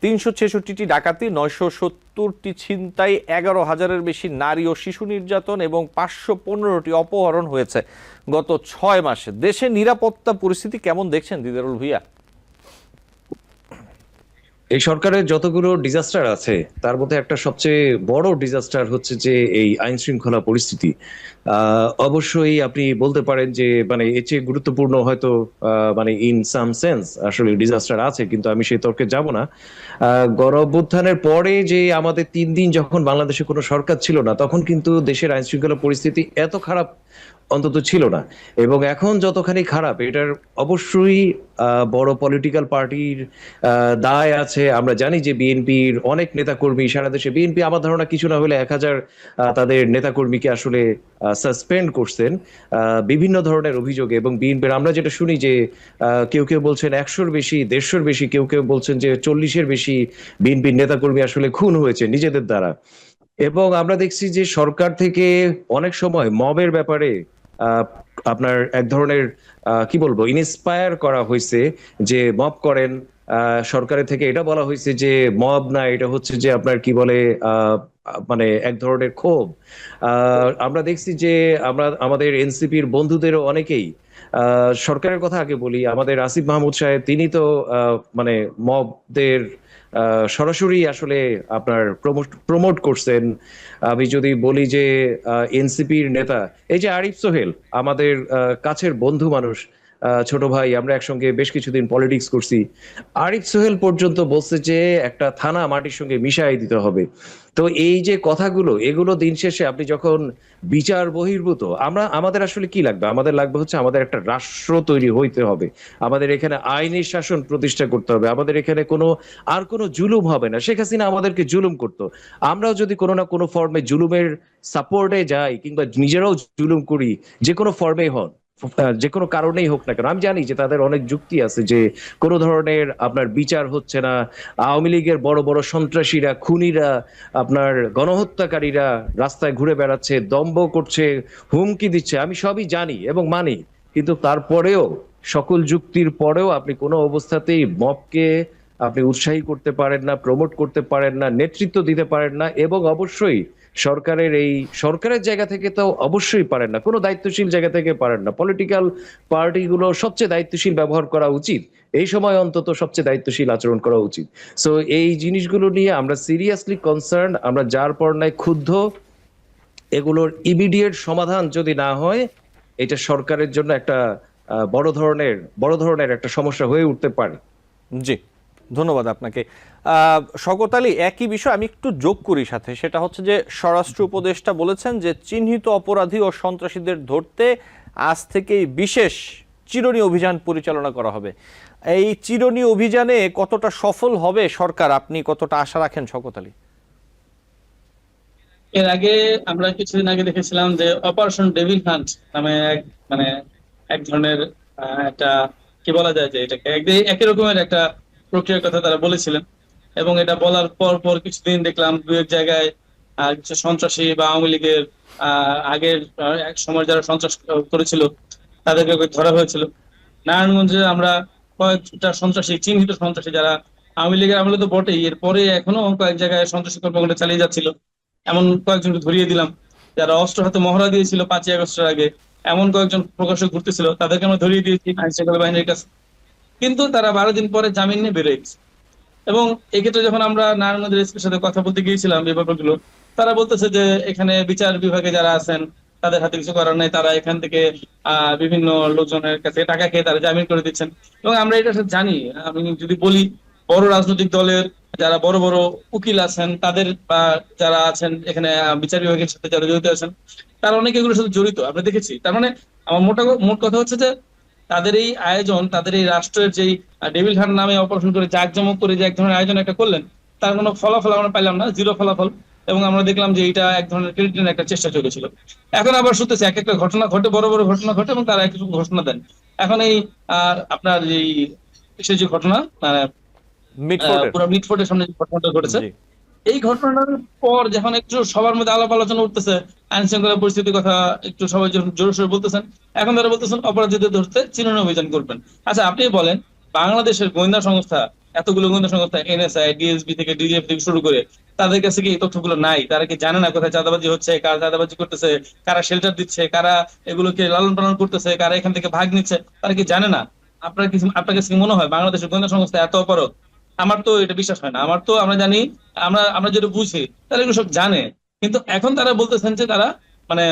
[SPEAKER 1] 366টি ডাকাতি, 970টি ছিনতাই, 11,000-এর বেশি নারী ও শিশু নির্যাতন এবং 515টি অপহরণ হয়েছে গত 6 মাসে। দেশে নিরাপত্তা পরিস্থিতি কেমন দেখছেন দিদারুল ভূঁইয়া?
[SPEAKER 2] এই সরকারের যতগুলো ডিজাস্টার আছে তার মধ্যে একটা সবচেয়ে বড় ডিজাস্টার হচ্ছে যে এই আইন শৃঙ্খলা পরিস্থিতি। অবশ্যই আপনি বলতে পারেন যে মানে এর চেয়ে গুরুত্বপূর্ণ হয়তো মানে ইন সাম সেন্স আসলে ডিজাস্টার আছে, কিন্তু আমি সেই তর্কে যাব না। গণ অভ্যুত্থানের পরে যে আমাদের 3 দিন যখন বাংলাদেশে কোনো সরকার ছিল না, তখন কিন্তু দেশের আইন শৃঙ্খলা পরিস্থিতি এত খারাপ অন্তত ছিল না। এবং এখন যতখানি খারাপ, এটার অবশ্যই বড় পলিটিক্যাল পার্টির দায় আছে। আমরা জানি যে বিএনপির অনেক নেতাকর্মী সারা দেশে, বিএনপি আমার ধারণা কিছু না হলে 1000 তাদের নেতাকর্মীকে আসলে সাসপেন্ড করছেন বিভিন্ন ধরনের অভিযোগে। এবং বিএনপির আমরা যেটা শুনি যে কেউ কেউ বলছেন 100-র বেশি, 150-র বেশি, কেউ কেউ বলছেন যে 40-এর বেশি বিএনপির নেতাকর্মী আসলে খুন হয়েছে নিজেদের দ্বারা। এবং আমরা দেখছি যে সরকার থেকে অনেক সময় মবের ব্যাপারে আপনার এক ধরনের কি বলবো ইন্সপায়ার করা হয়েছে যে মব করেন। সরকারের থেকে এটা বলা হয়েছে যে মব না, এটা হচ্ছে যে আপনার কি বলে মানে এক ধরনের ক্ষোভ। আমরা দেখছি যে আমাদের এনসিপির বন্ধুদেরও অনেকেই, সরকারের কথা আগে বলি, আমাদের আসিফ মাহমুদ সাহেব তিনি তো মানে মবদের সরাসরি আসলে আপনার প্রমোট করছেন। আমি যদি বলি যে এনসিপির নেতা এই যে আরিফ সোহেল, আমাদের কাছের বন্ধু মানুষ, ছোট ভাই, আমরা একসঙ্গে বেশ কিছুদিন পলিটিক্স করছি, আরিফ সোহেল পর্যন্ত বলছে যে একটা থানা মাটির সঙ্গে মিশাই দিতে হবে। তো এই যে কথাগুলো, এগুলো দিন শেষে আপনি যখন বিচার বহির্ভূত, আমাদের আসলে কি লাগবে? আমাদের লাগবে হচ্ছে আমাদের একটা রাষ্ট্র তৈরি হইতে হবে, আমাদের এখানে আইনের শাসন প্রতিষ্ঠা করতে হবে, আমাদের এখানে কোনো জুলুম হবে না। শেখ হাসিনা আমাদেরকে জুলুম করতো, আমরাও যদি কোনো না কোনো ফর্মে জুলুমের সাপোর্টে যাই কিংবা নিজেরাও জুলুম করি, যে কোনো ফর্মে হন, যে কোনো কারণেই হোক না কেন, আমি জানি যে তাদের অনেক যুক্তি আছে যে কোনো ধরনের আপনার বিচার হচ্ছে না, আওয়ামী লীগের বড় বড় সন্ত্রাসীরা, খুনিরা, আপনার গণহত্যাকারীরা রাস্তায় ঘুরে বেড়াচ্ছে, দম্ভ করছে, হুমকি দিচ্ছে, আমি সবই জানি এবং মানি। কিন্তু তারপরেও সকল যুক্তির পরেও আপনি কোনো অবস্থাতেই মবকে আপনি উৎসাহী করতে পারেন না, প্রমোট করতে পারেন না, নেতৃত্ব দিতে পারেন না। এবং অবশ্যই সরকারের জায়গা থেকে তো অবশ্যই পারেন না, কোনো দায়িত্বশীল জায়গা থেকে পারেন না। পলিটিক্যাল পার্টিগুলো সবচেয়ে দায়িত্বশীল ব্যবহার করা উচিত, এই সময় অন্তত সবচেয়ে দায়িত্বশীল আচরণ করা উচিত। সো এই জিনিসগুলো নিয়ে আমরা সিরিয়াসলি কনসার্ন, আমরা যার পর নাই ক্ষুব্ধ। এগুলোর ইমিডিয়েট সমাধান যদি না হয়, এটা সরকারের জন্য একটা বড় ধরনের একটা সমস্যা হয়ে উঠতে পারে।
[SPEAKER 1] জি, ধন্যবাদ আপনাকে। শওকত আলী, একই বিষয় আমি একটু যোগ করি সাথে, সেটা হচ্ছে যে স্বরাষ্ট্র উপদেষ্টা বলেছেন যে চিহ্নিত অপরাধী ও সন্ত্রাসীদের ধরতে আজ থেকেই বিশেষ চিরুনি অভিযান পরিচালনা করা হবে। এই চিরুনি অভিযানে কতটা সফল হবে সরকার, আপনি কতটা আশা রাখেন শওকত আলী?
[SPEAKER 3] এর আগে আমরা কিছুদিন আগে দেখেছিলাম যে অপারেশন ডেভিল হান্ট নামে এক ধরনের একটা কি বলা যায় যে এটাকে একই রকমের একটা প্রক্রিয়ার কথা তারা বলেছিলেন। এবং এটা বলার পর পর কিছুদিন দেখলাম দু এক জায়গায় কিছু সন্ত্রাসী বা আওয়ামী লীগের আগের এক সময় যারা সন্ত্রাস করেছিল তাদেরকে ধরা হয়েছিল। নারায়ণগঞ্জে আমরা কয়েকটা সন্ত্রাসী, চিহ্নিত সন্ত্রাসী যারা আওয়ামী লীগের আমলে তো বটেই, এরপরে এখনো কয়েক জায়গায় সন্ত্রাসী কর্মকাণ্ড চালিয়ে যাচ্ছিল, এমন কয়েকজনকে ধরিয়ে দিলাম। যারা অস্ত্র হাতে মহড়া দিয়েছিল 5ই আগস্টের আগে, এমন কয়েকজন প্রকাশক ঘুরতেছিল, তাদেরকে আমরা ধরিয়ে দিয়েছি আইন শৃঙ্খলা বাহিনীর কাছে। কিন্তু তারা 12 দিন পরে জামিন নিয়ে বেরোয় গেছে। এবং এক্ষেত্রে যখন আমরা নারায়ণগঞ্জের এসপির সাথে কথা বলতে গিয়েছিলাম এই ব্যাপারগুলো, তারা বলতেছে যে এখানে বিচার বিভাগে যারা আছেন তাদের হাতে কিছু করার নাই, তারা এখান থেকে বিভিন্ন লোকজনের কাছে টাকা খেয়ে তারা জামিন করে দিচ্ছেন। এবং আমরা এটা জানি, আমি যদি বলি বড় রাজনৈতিক দলের যারা বড় বড় উকিল আছেন তাদের, বা যারা আছেন এখানে বিচার বিভাগের সাথে যারা জড়িত আছেন, তারা অনেকে এগুলোর সাথে জড়িত আমরা দেখেছি। তার মানে আমার মোট কথা হচ্ছে যে তাদের এই আয়োজন, তাদের এই রাষ্ট্রের যেই ডেভিল হান্ট নামে অপারেশন করে জাঁকজমক করে যে এক ধরনের আয়োজন একটা করলেন, তার কোনো ফলাফল আমরা পাইলাম না, জিরো ফলাফল। এবং আমরা দেখলাম যে এটা এক ধরনের ক্রেডিটের একটা চেষ্টা চলেছিল। এখন আবার শুনতেছে এক একটা ঘটনা ঘটে, বড় বড় ঘটনা ঘটে এবং তারা এক এক ঘোষণা দেন। এখন এই আপনার এই সে যে ঘটনা
[SPEAKER 1] মিটফোর্ডের।
[SPEAKER 3] পুরো মিটফোর্ডের সামনে যে ঘটনাটা ঘটেছে,
[SPEAKER 1] জি।
[SPEAKER 3] এই ঘটনার পর যখন একটু সবার মধ্যে আলাপ আলোচনা উঠতেছে, আইন শৃঙ্খলা পরিস্থিতির কথা একটু সবাই যখন জোরে সোরে বলতেছেন, এখন তারা বলতেছেন অপরাধীদের ধরতে চিহ্ন অভিযান করবেন। আচ্ছা আপনি বলেন, বাংলাদেশের গোয়েন্দা সংস্থা, এতগুলো গোয়েন্দা সংস্থা, এনএসআই, ডিএসবি থেকে ডিজিএফ থেকে শুরু করে, তাদের কাছে কি এই তথ্যগুলো নাই? তারা কি জানে না কোথায় চাঁদাবাজি হচ্ছে, কারা চাঁদাবাজি করতেছে, কারা শেল্টার দিচ্ছে, কারা এগুলোকে লালন পালন করতেছে, কারা এখান থেকে ভাগ নিচ্ছে, তারা কি জানে না? আপনার কাছে কি মনে হয় বাংলাদেশের গোয়েন্দা সংস্থা এত অপারগ? আমার তো এটা বিশ্বাস হয় না। আমার তো, আমরা জানি, আমরা যেটা বুঝি তারা এগুলো সব জানে। কিন্তু এখন তারা বলতেছেন যে তারা মানে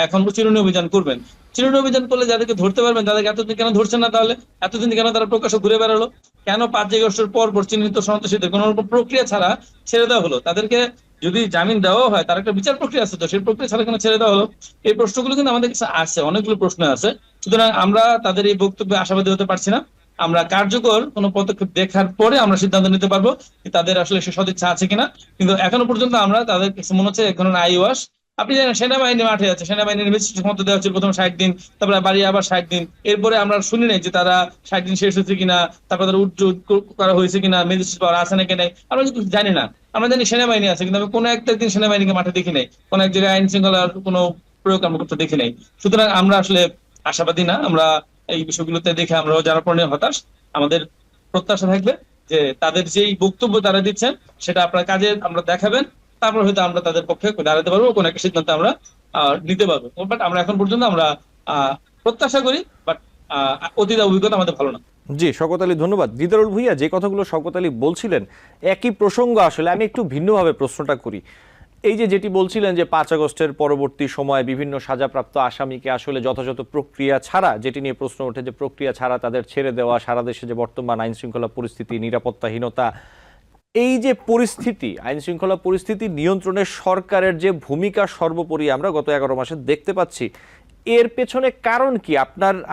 [SPEAKER 3] এখন চিরুনি অভিযান করবেন। চিরুনি অভিযান করলে যাদেরকে ধরতে পারবেন তাদেরকে এতদিন কেন ধরছেন না? তাহলে এতদিন কেন তারা প্রকাশ্য ঘুরে বেড়ালো? কেন 5 আগস্টের পর চিহ্নিত সন্ত্রাসীদের কোনো রকম প্রক্রিয়া ছাড়া ছেড়ে দেওয়া হলো? তাদেরকে যদি জামিন দেওয়া হয়, তার একটা বিচার প্রক্রিয়া আছে, তো সেই প্রক্রিয়া ছাড়া কেন ছেড়ে দেওয়া হলো? এই প্রশ্নগুলো কিন্তু আমাদের কাছে আছে, অনেকগুলো প্রশ্ন আছে। সুতরাং আমরা তাদের এই বক্তব্যে আশাবাদী হতে পারছি না। আমরা কার্যকর কোনো পদক্ষেপ দেখার পরে আমরা সিদ্ধান্ত নিতে পারবো যে তাদের আসলে সে সদিচ্ছা আছে কিনা। কিন্তু এখনো পর্যন্ত আমরা তাদের কাছে মনে হচ্ছে এক ধরনের আইওয়াস। আপনি জানেন সেনাবাহিনী মাঠে আছে, সেনাবাহিনীর ম্যাজিস্ট্রেট ক্ষমতা দেওয়া হচ্ছে প্রথম 60 দিন, তারপরে বাড়ি আবার 60 দিন। এরপরে আমরা শুনি নাই যে তারা 60 দিন শেষ হয়েছে কিনা, তারপরে তারা উজ্জ্বল করা হয়েছে কিনা, ম্যাজিস্ট্রেট পাওয়ার আছে নাকি নাই, আমরা কিন্তু জানি না। আমরা জানি সেনাবাহিনী আছে, কিন্তু আমি কোনো একটা দিন সেনাবাহিনীকে মাঠে দেখি নাই, কোনো এক জায়গায় আইন শৃঙ্খলার কোনো প্রয়োগ আমরা করতে দেখি নাই। সুতরাং আমরা আসলে আশাবাদী না। আমরা এই বিষয়গুলোতে দেখে আমরাও যারা পড়ে হতাশ। আমাদের প্রত্যাশা থাকবে যে তাদের যেই বক্তব্য তারা দিচ্ছেন সেটা আপনার কাজে আমরা দেখাবেন, তারপর হয়তো আমরা তাদের পক্ষে দাঁড়াতে পারবো, কোন একটা সিদ্ধান্ত আমরা নিতে পারবো। বাট আমরা এখন পর্যন্ত আমরা প্রত্যাশা করি, বাট অতীত অভিজ্ঞতা আমাদের ভালো না।
[SPEAKER 1] জি, শওকত আলী, ধন্যবাদ। দিদারুল ভূঁইয়া, যে কথাগুলো শওকত আলী বলছিলেন একই প্রসঙ্গ, আসলে আমি একটু ভিন্নভাবে প্রশ্নটা করি। এই যেটি বলছিলেন যে 5 আগস্টের পরবর্তী সময়ে বিভিন্ন সাজাপ্রাপ্ত আসামিকে আসলে যথাযথ প্রক্রিয়া ছাড়া, যেটি নিয়ে প্রশ্ন ওঠে যে প্রক্রিয়া ছাড়া তাদের ছেড়ে দেওয়া, সারা দেশে যে বর্তমান আইন শৃঙ্খলা পরিস্থিতি, নিরাপত্তাহীনতা, এই যে পরিস্থিতি, আইন শৃঙ্খলা পরিস্থিতি নিয়ন্ত্রণে সরকারের যে ভূমিকা সর্বোপরি আমরা গত 11 মাসে দেখতে পাচ্ছি, এর পেছনে কারণ কি?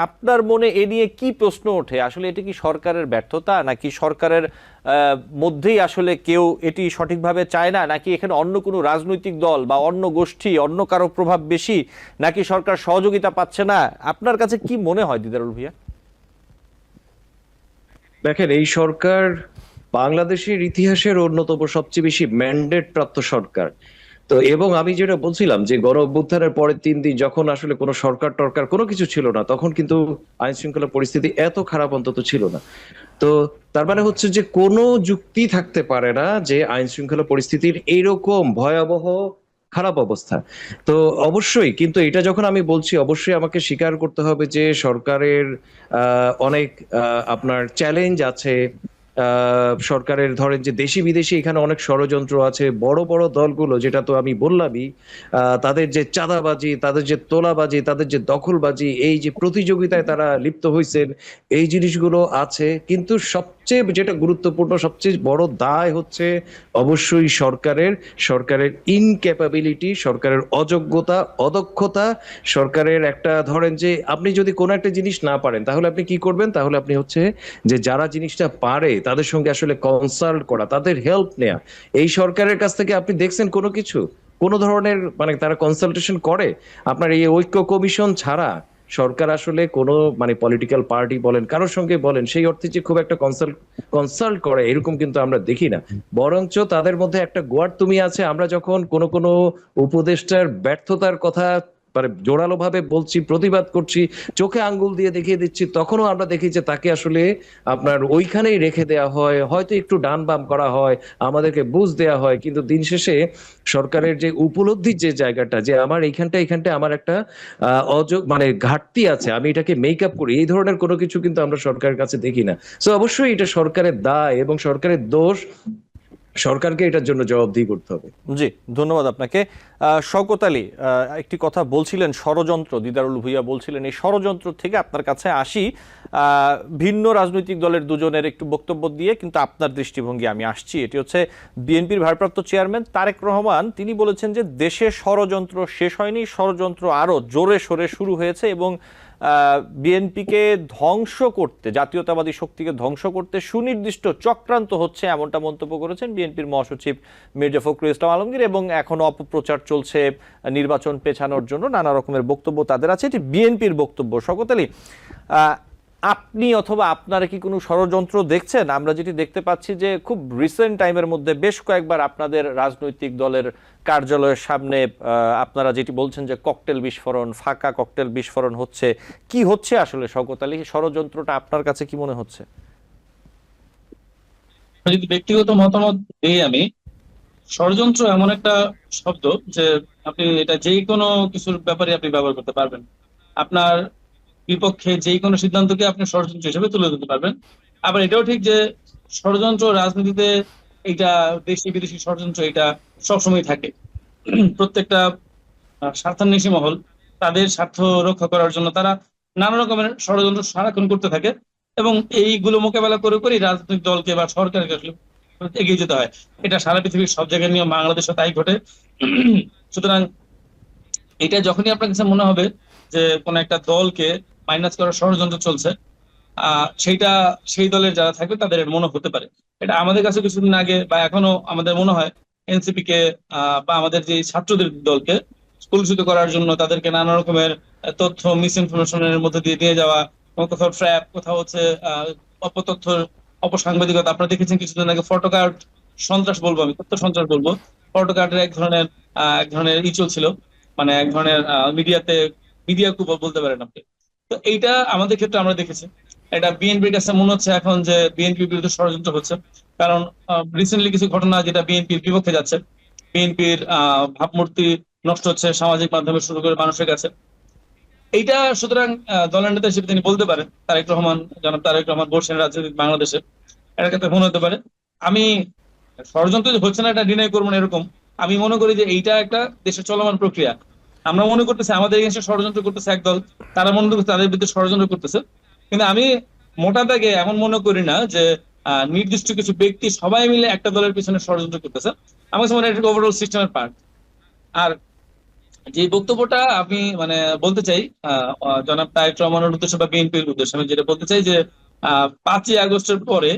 [SPEAKER 1] আপনার মনে এ নিয়ে কি প্রশ্ন ওঠে? আসলে এটি কি সরকারের ব্যর্থতা, নাকি সরকারের মধ্যেই আসলে কেউ এটি সঠিকভাবে চায় না, নাকি এখানে অন্য কোনো রাজনৈতিক দল বা অন্য গোষ্ঠী, অন্য কারো প্রভাব বেশি, নাকি সরকার সহযোগিতা পাচ্ছে না? আপনার কাছে কি মনে হয় দিদারুল ভূঁইয়া?
[SPEAKER 2] দেখেন, এই সরকার বাংলাদেশের ইতিহাসের অন্যতম সবচেয়ে বেশি ম্যান্ডেট প্রাপ্ত সরকার। তো এবং আমি যেটা বলছিলাম যে গণ অভ্যুত্থানের পরের 3 দিন যখন আসলে কোনো সরকার টরকার কোনো কিছু ছিল না, তখন কিন্তু আইন শৃঙ্খলা পরিস্থিতি এত খারাপ অন্তত ছিল না। তো তার মানে হচ্ছে যে কোনো যুক্তি থাকতে পারে না যে আইন শৃঙ্খলা পরিস্থিতির এইরকম ভয়াবহ খারাপ অবস্থা। তো অবশ্যই, কিন্তু এটা যখন আমি বলছি, অবশ্যই আমাকে স্বীকার করতে হবে যে সরকারের অনেক আপনার চ্যালেঞ্জ আছে। সরকারের ধরেন যে দেশি বিদেশি এখানে অনেক ষড়যন্ত্র আছে। বড় বড় দলগুলো, যেটা তো আমি বললামই, তাদের যে চাঁদাবাজি, তাদের যে তোলাবাজি, তাদের যে দখলবাজি, এই যে প্রতিযোগিতায় তারা লিপ্ত হয়েছেন, এই জিনিসগুলো আছে। কিন্তু সবচেয়ে যেটা গুরুত্বপূর্ণ, সবচেয়ে বড় দায় হচ্ছে অবশ্যই সরকারের ইনক্যাপাবিলিটি, সরকারের অযোগ্যতা, অদক্ষতা। সরকারের একটা, ধরেন যে আপনি যদি কোনো একটা জিনিস না পারেন তাহলে আপনি কি করবেন? তাহলে আপনি হচ্ছে যে যারা জিনিসটা পারে তাদের সঙ্গে আসলে কনসাল্ট করা, তাদের হেল্প নেয়া। এই সরকারের কাছ থেকে আপনি দেখছেন কোনো কিছু, কোনো ধরনের মানে তারা কনসালটেশন করে? আপনার এই ঐক্য কমিশন ছাড়া সরকার আসলে কোনো মানে পলিটিক্যাল পার্টি বলেন, কারোর সঙ্গে বলেন, সেই অর্থে যে খুব একটা কনসাল্ট করে এরকম কিন্তু আমরা দেখি না। বরঞ্চ তাদের মধ্যে একটা গোয়ার তুমি আছে। আমরা যখন কোনো উপদেষ্টার ব্যর্থতার কথা মানে জোরালো ভাবে বলছি, প্রতিবাদ করছি, চোখে আঙ্গুল দিয়ে দেখিয়ে দিচ্ছি, তখনও আমরা দেখি যে তাকে আসলে আপনার ওইখানেই রেখে দেওয়া হয়, হয়তো একটু ডান বাম করা হয়, আমাদেরকে বুঝ দেওয়া হয়। কিন্তু দিন শেষে সরকারের যে উপলব্ধির যে জায়গাটা, যে আমার এইখানটা আমার একটা মানে ঘাটতি আছে, আমি এটাকে মেক আপ করি, এই ধরনের কোনো কিছু কিন্তু আমরা সরকারের কাছে দেখি না। সো অবশ্যই এটা সরকারের দায় এবং সরকারের দোষ সরকারকে এটার জন্য জবাবদিহি করতে হবে।
[SPEAKER 1] জি, ধন্যবাদ আপনাকে। শওকত আলী, একটি কথা বলছিলেন ষড়যন্ত্র, দিদারুল ভুইয়া বলছিলেন এই ষড়যন্ত্র থেকে আপনার কাছে আসি। ভিন্ন রাজনৈতিক দলের দুজনের একটু বক্তব্য দিয়ে কিন্তু আপনার দৃষ্টিভঙ্গি আমি আসছি। এটি হচ্ছে বিএনপির ভারপ্রাপ্ত চেয়ারম্যান তারেক রহমান, তিনি বলেছেন যে দেশে ষড়যন্ত্র শেষ হয়নি, ষড়যন্ত্র আরও জোরে সোরে শুরু হয়েছে এবং বিএনপিকে ধ্বংস করতে, জাতীয়তাবাদী শক্তিকে ধ্বংস করতে সুনির্দিষ্ট চক্রান্ত হচ্ছে, এমনটা মন্তব্য করেছেন বিএনপির মহাসচিব মির্জা ফখরুল ইসলাম আলমগীর। এবং এখনো অপপ্রচার চলছে নির্বাচন পেছানোর জন্য, নানা রকমের বক্তব্য তাদের আছে। এটি বিএনপির বক্তব্য। শওকত আলী, আপনি অথবা আপনারা কি কোনো ষড়যন্ত্র দেখছেন? আমরা যেটি দেখতে পাচ্ছি যে খুব রিসেন্ট টাইমের মধ্যে বেশ কয়েকবার আপনাদের রাজনৈতিক দলের কার্যালয়ের সামনে আপনারা যেটি বলছেন যে ককটেল বিস্ফোরণ, ফাঁকা ককটেল বিস্ফোরণ হচ্ছে। কি হচ্ছে আসলে শওকত আলী? ষড়যন্ত্রটা আপনার কাছে কি মনে হচ্ছে?
[SPEAKER 3] যদি ব্যক্তিগত মতামত দিই আমি, ষড়যন্ত্র এমন একটা শব্দ যে আপনি এটা যে কোনো কিছুর ব্যাপারে আপনি ব্যবহার করতে পারবেন। আপনার বিপক্ষে যে কোনো সিদ্ধান্তকে আপনি ষড়যন্ত্র হিসেবে তুলে ধরতে পারবেন। আবার এটাও ঠিক যে ষড়যন্ত্র রাজনীতিতে, এটা দেশি বিদেশি ষড়যন্ত্র এটা সবসময় থাকে। প্রত্যেকটা স্বার্থান্বেষী মহল তাদের স্বার্থ রক্ষা করার জন্য তারা নানা রকমের ষড়যন্ত্র সারাক্ষণ করতে থাকে, এবং এইগুলো মোকাবেলা করে করে রাজনৈতিক দলকে বা সরকারকে আসলে এগিয়ে যেতে হয়। এটা সারা পৃথিবীর সব জায়গায় নিয়ে বাংলাদেশে তাই ঘটে। সুতরাং এটা যখনই আপনার কাছে মনে হবে যে কোন একটা দলকে মাইনাস করার ষড়যন্ত্র চলছে, সেইটা সেই দলের যারা থাকবে তাদের মনে হতে পারে। এটা আমাদের কাছে কিছুদিন আগে বা এখনো আমাদের মনে হয় এনসিপি কে বা আমাদের যে ছাত্রদের দলকে কলুষিত করার জন্য তাদেরকে নানা রকমের তথ্য মিস ইনফরমেশনের মধ্যে দিয়ে দিয়ে যাওয়া, কোথাও ট্র্যাপ, কোথাও হচ্ছে অপতথ্য, অপসাংবাদিকতা। আপনারা দেখেছেন কিছুদিন আগে ফটোকার্ড সন্ত্রাস বলবো, আমি তথ্য সন্ত্রাস বলবো, ফটোকার্ডের এক ধরনের চলছিল, মানে এক ধরনের মিডিয়াতে মিডিয়া কুপ বলতে পারেন আপনি। তো এইটা আমাদের ক্ষেত্রে আমরা দেখেছি। এটা বিএনপির কাছে মনে হচ্ছে এখন যে বিএনপির বিরুদ্ধে ষড়যন্ত্র হচ্ছে, কারণ রিসেন্টলি কিছু ঘটনা যেটা বিএনপির বিপক্ষে যাচ্ছে। বিএনপির ভাবমূর্তি নষ্ট হচ্ছে সামাজিক মাধ্যমে শুরু করে মানুষের কাছে। এইটা সুতরাং দলের নেতা হিসেবে তিনি বলতে পারেন, তারেক রহমান, জনাব তারেক রহমান বলছেন রাজনীতি বাংলাদেশে, এটার ক্ষেত্রে মনে হতে পারে। আমি ষড়যন্ত্র যে হচ্ছে না এটা ডিনাই করবো না এরকম, আমি মনে করি যে এইটা একটা দেশের চলমান প্রক্রিয়া। আমরা মনে করতেছি আমাদের এগেইনস্টে ষড়যন্ত্র করতেছে একদল, তারা মনে করছে তাদের বিরুদ্ধে ষড়যন্ত্র করতেছে, কিন্তু আমি মোটা দাগে এমন মনে করি না যে নির্দিষ্ট কিছু ব্যক্তি সবাই মিলে একটা দলের পিছনে ষড়যন্ত্র করতেছে। আমার কাছে মনে হয় এটা ওভারঅল সিস্টেমের পার্ট। আর যে বক্তব্যটা আমি মানে বলতে চাই জনাব তারেক রহমানের উদ্দেশ্যে বা বিএনপির উদ্দেশ্যে, আমি যেটা বলতে চাই যে 5ই আগস্টের পরে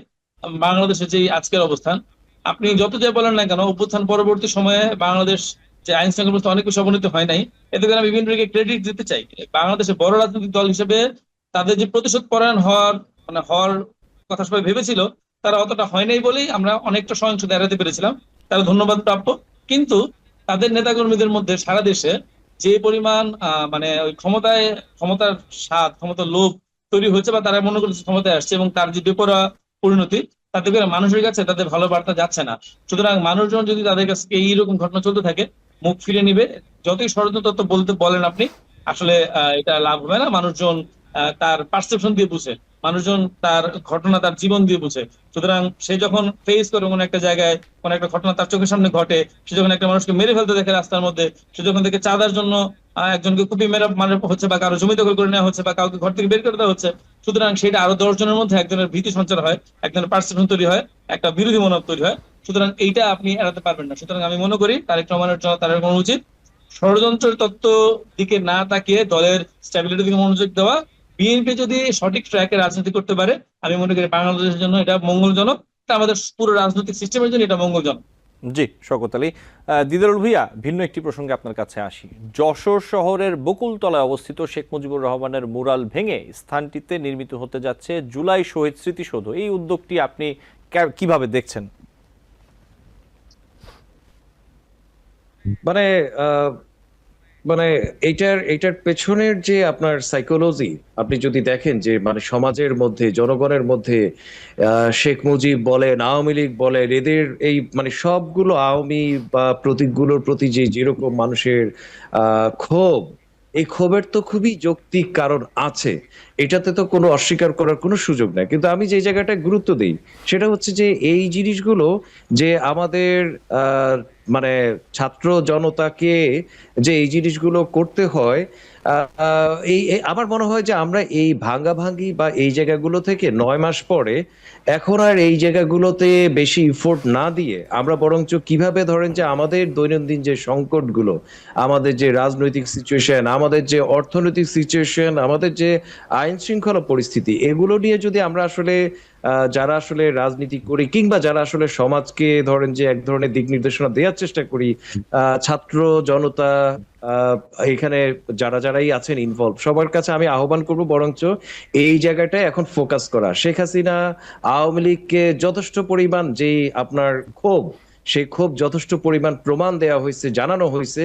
[SPEAKER 3] বাংলাদেশের যে আজকের অবস্থান, আপনি যত যা বলেন না কেন, অভ্যুত্থান পরবর্তী সময়ে বাংলাদেশ যে আইন শৃঙ্খলা ব্যবস্থা অনেক বেশি অবনতি হয় নাই, এতে করে আমি বিএনপিকে ক্রেডিট দিতে চাই। বাংলাদেশের বড় রাজনৈতিক দল হিসেবে তাদের যে প্রতিশোধ পরায়ণ হওয়ার কথা সবাই ভেবেছিল, তারা অতটা হয় নাই বলেই আমরা অনেকটা সহিংসতা এড়াতে পেরেছিলাম। তারা ধন্যবাদ প্রাপ্য। কিন্তু তাদের নেতাকর্মীদের মধ্যে সারা দেশে যে পরিমাণ মানে ওই ক্ষমতার স্বাদ, ক্ষমতার লোভ তৈরি হয়েছে, বা তারা মনে করছে ক্ষমতায় আসছে, এবং তার যে বেপরোয়া পরিণতি, তাতে করে মানুষের কাছে তাদের ভালো বার্তা যাচ্ছে না। সুতরাং মানুষজন যদি তাদের কাছে এইরকম ঘটনা চলতে থাকে, মুখ ফিরে নিবে। যতই ষড়যন্ত্র তত্ত্ব বলতে বলেন আপনি, আসলে এটা লাভ হবে না। মানুষজন তার পারসেপশন দিয়ে বুঝে, মানুষজন তার ঘটনা, তার জীবন দিয়ে বুঝে। সুতরাং সে যখন ফেস করে কোন একটা জায়গায়, কোন একটা ঘটনা তার চোখের সামনে ঘটে, সে যখন একটা মানুষকে মেরে ফেলতে দেখে রাস্তার মধ্যে, সে যখন দেখে চাঁদার জন্য একজনকে কুপি মেরে মারা হচ্ছে, বা কারো জমি দখল করে নেওয়া হচ্ছে, বা কাউকে ঘর থেকে বের করে দেওয়া হচ্ছে, সুতরাং সেটা আরো 10 জনের মধ্যে একজনের ভীতি সঞ্চার হয়, একজনের পারসেপশন তৈরি হয়, একটা বিরোধী মনোভাব তৈরি হয়। সুতরাং এইটা আপনি এড়াতে পারবেন না। সুতরাং আমি মনে করি তারেক রহমানের জন্য তার কোনো উচিত ষড়যন্ত্রের তত্ত্ব দিকে না তাকিয়ে দলের স্ট্যাবিলিটির দিকে মনোযোগ দেওয়া। বিএনপি যদি সঠিক ট্র্যাকে রাজনীতি করতে পারে, আমি মনে করি বাংলাদেশের জন্য এটা মঙ্গলজনক, আমাদের পুরো রাজনৈতিক সিস্টেমের জন্য এটা মঙ্গলজনক।
[SPEAKER 1] জি, শওকত আলী। দিদারুল ভুইয়া, ভিন্ন একটি প্রসঙ্গে আপনার কাছে আসি। যশোর শহরের বকুলতলায় অবস্থিত শেখ মুজিবুর রহমানের মুরাল ভেঙে স্থানটিতে নির্মিত হতে যাচ্ছে জুলাই শহীদ স্মৃতিসৌধ। এই উদ্যোগটি আপনি কিভাবে দেখছেন?
[SPEAKER 2] মানে মানে এইটার পেছনের যে আপনার সাইকোলজি আপনি যদি দেখেন, যে মানে সমাজের মধ্যে, জনগণের মধ্যে শেখ মুজিব বলেন, আওয়ামী লীগ বলেন, এদের এই মানে সবগুলো আওয়ামী বা প্রতীকগুলোর প্রতি যে যেরকম মানুষের ক্ষোভ, এই ক্ষোভের তো খুবই যৌক্তিক কারণ আছে, এটাতে তো কোনো অস্বীকার করার কোনো সুযোগ নাই। কিন্তু আমি যে জায়গাটায় গুরুত্ব দিই সেটা হচ্ছে যে এই জিনিসগুলো যে আমাদের মানে ছাত্র জনতাকে যে এই জিনিসগুলো করতে হয়, আমার মনে হয় যে আমরা এই ভাঙ্গাভাঙ্গি বা এই জায়গাগুলো থেকে 9 মাস পরে এখন আর এই জায়গাগুলোতে বেশি ইফোর্ট না দিয়ে আমরা বরঞ্চ কিভাবে ধরেন যে আমাদের দৈনন্দিন যে সংকটগুলো, আমাদের যে রাজনৈতিক সিচুয়েশন, আমাদের যে অর্থনৈতিক সিচুয়েশন, আমাদের যে আইন শৃঙ্খলা পরিস্থিতি, এগুলো নিয়ে যদি আমরা আসলে যারা আসলে রাজনীতি করি কিংবা যারা আসলে সমাজকে ধরেন যে এক ধরনের দিক নির্দেশনা দেওয়ার চেষ্টা করি, ছাত্র জনতা এখানে যারাই আছেন ইনভলভ, সবার কাছে আমি আহ্বান করব বরঞ্চ এই জায়গাটায় এখন ফোকাস করা। শেখ হাসিনা আওয়ামী লীগকে যথেষ্ট পরিমাণ যে আপনার ক্ষোভ, সেই ক্ষোভ যথেষ্ট পরিমাণ প্রমাণ দেওয়া হয়েছে, জানানো হয়েছে।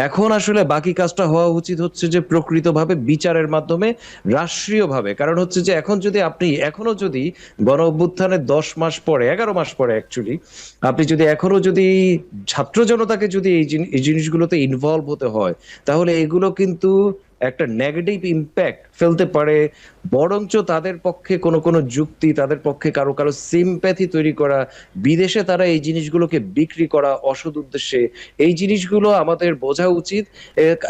[SPEAKER 2] এখন আসলে বাকি কাজটা হওয়া উচিত হচ্ছে যে প্রকৃতভাবে বিচারের মাধ্যমে, রাষ্ট্রীয়ভাবে। কারণ হচ্ছে যে এখন যদি আপনি এখনো যদি গণ অভ্যুত্থানের 10 মাস পরে, 11 মাস পরে অ্যাকচুয়ালি আপনি যদি এখনো যদি ছাত্র জনতাকে যদি এই জিনিসগুলোতে ইনভলভ হতে হয়, তাহলে এগুলো কিন্তু একটা নেগেটিভ ইম্প্যাক্ট ফেলতে পারে। বরঞ্চ তাদের পক্ষে কোনো যুক্তি, তাদের পক্ষে কারো সিম্প্যাথি তৈরি করা, বিদেশে তারা এই জিনিসগুলোকে বিক্রি করা অসৎ উদ্দেশ্যে, এই জিনিসগুলো আমাদের বোঝা উচিত।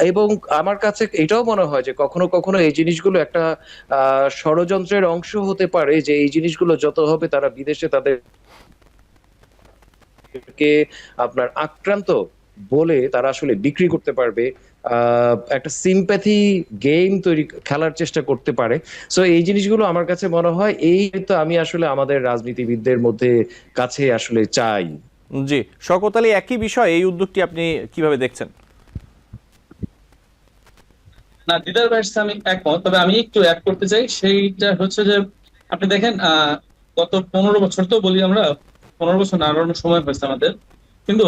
[SPEAKER 2] এবং আমার কাছে এটাও মনে হয় যে কখনো এই জিনিসগুলো একটা ষড়যন্ত্রের অংশ হতে পারে, যে এই জিনিসগুলো যত হবে তারা বিদেশে তাদেরকে আপনার আক্রান্ত বলে তারা আসলে বিক্রি করতে পারবে, একটা সিম্প্যাথি গেম খেলার চেষ্টা করতে পারে। সো এই জিনিসগুলো আমার কাছে মনে হয় এই তো আমি আসলে আমাদের রাজনীতিবিদদের মধ্যে কাছে আসলে চাই।
[SPEAKER 1] জি, শওকত আলী, একই বিষয়, এই উদ্যোগটি আপনি কিভাবে দেখছেন?
[SPEAKER 3] না, দিদার ভাইয়ের সাথে আমি একমত, তবে আমি একটু অ্যাড করতে চাই। সেইটা হচ্ছে যে আপনি দেখেন গত 15 বছর, তো বলি আমরা 15 বছর না, আরো অনেক সময় হয়েছে আমাদের, কিন্তু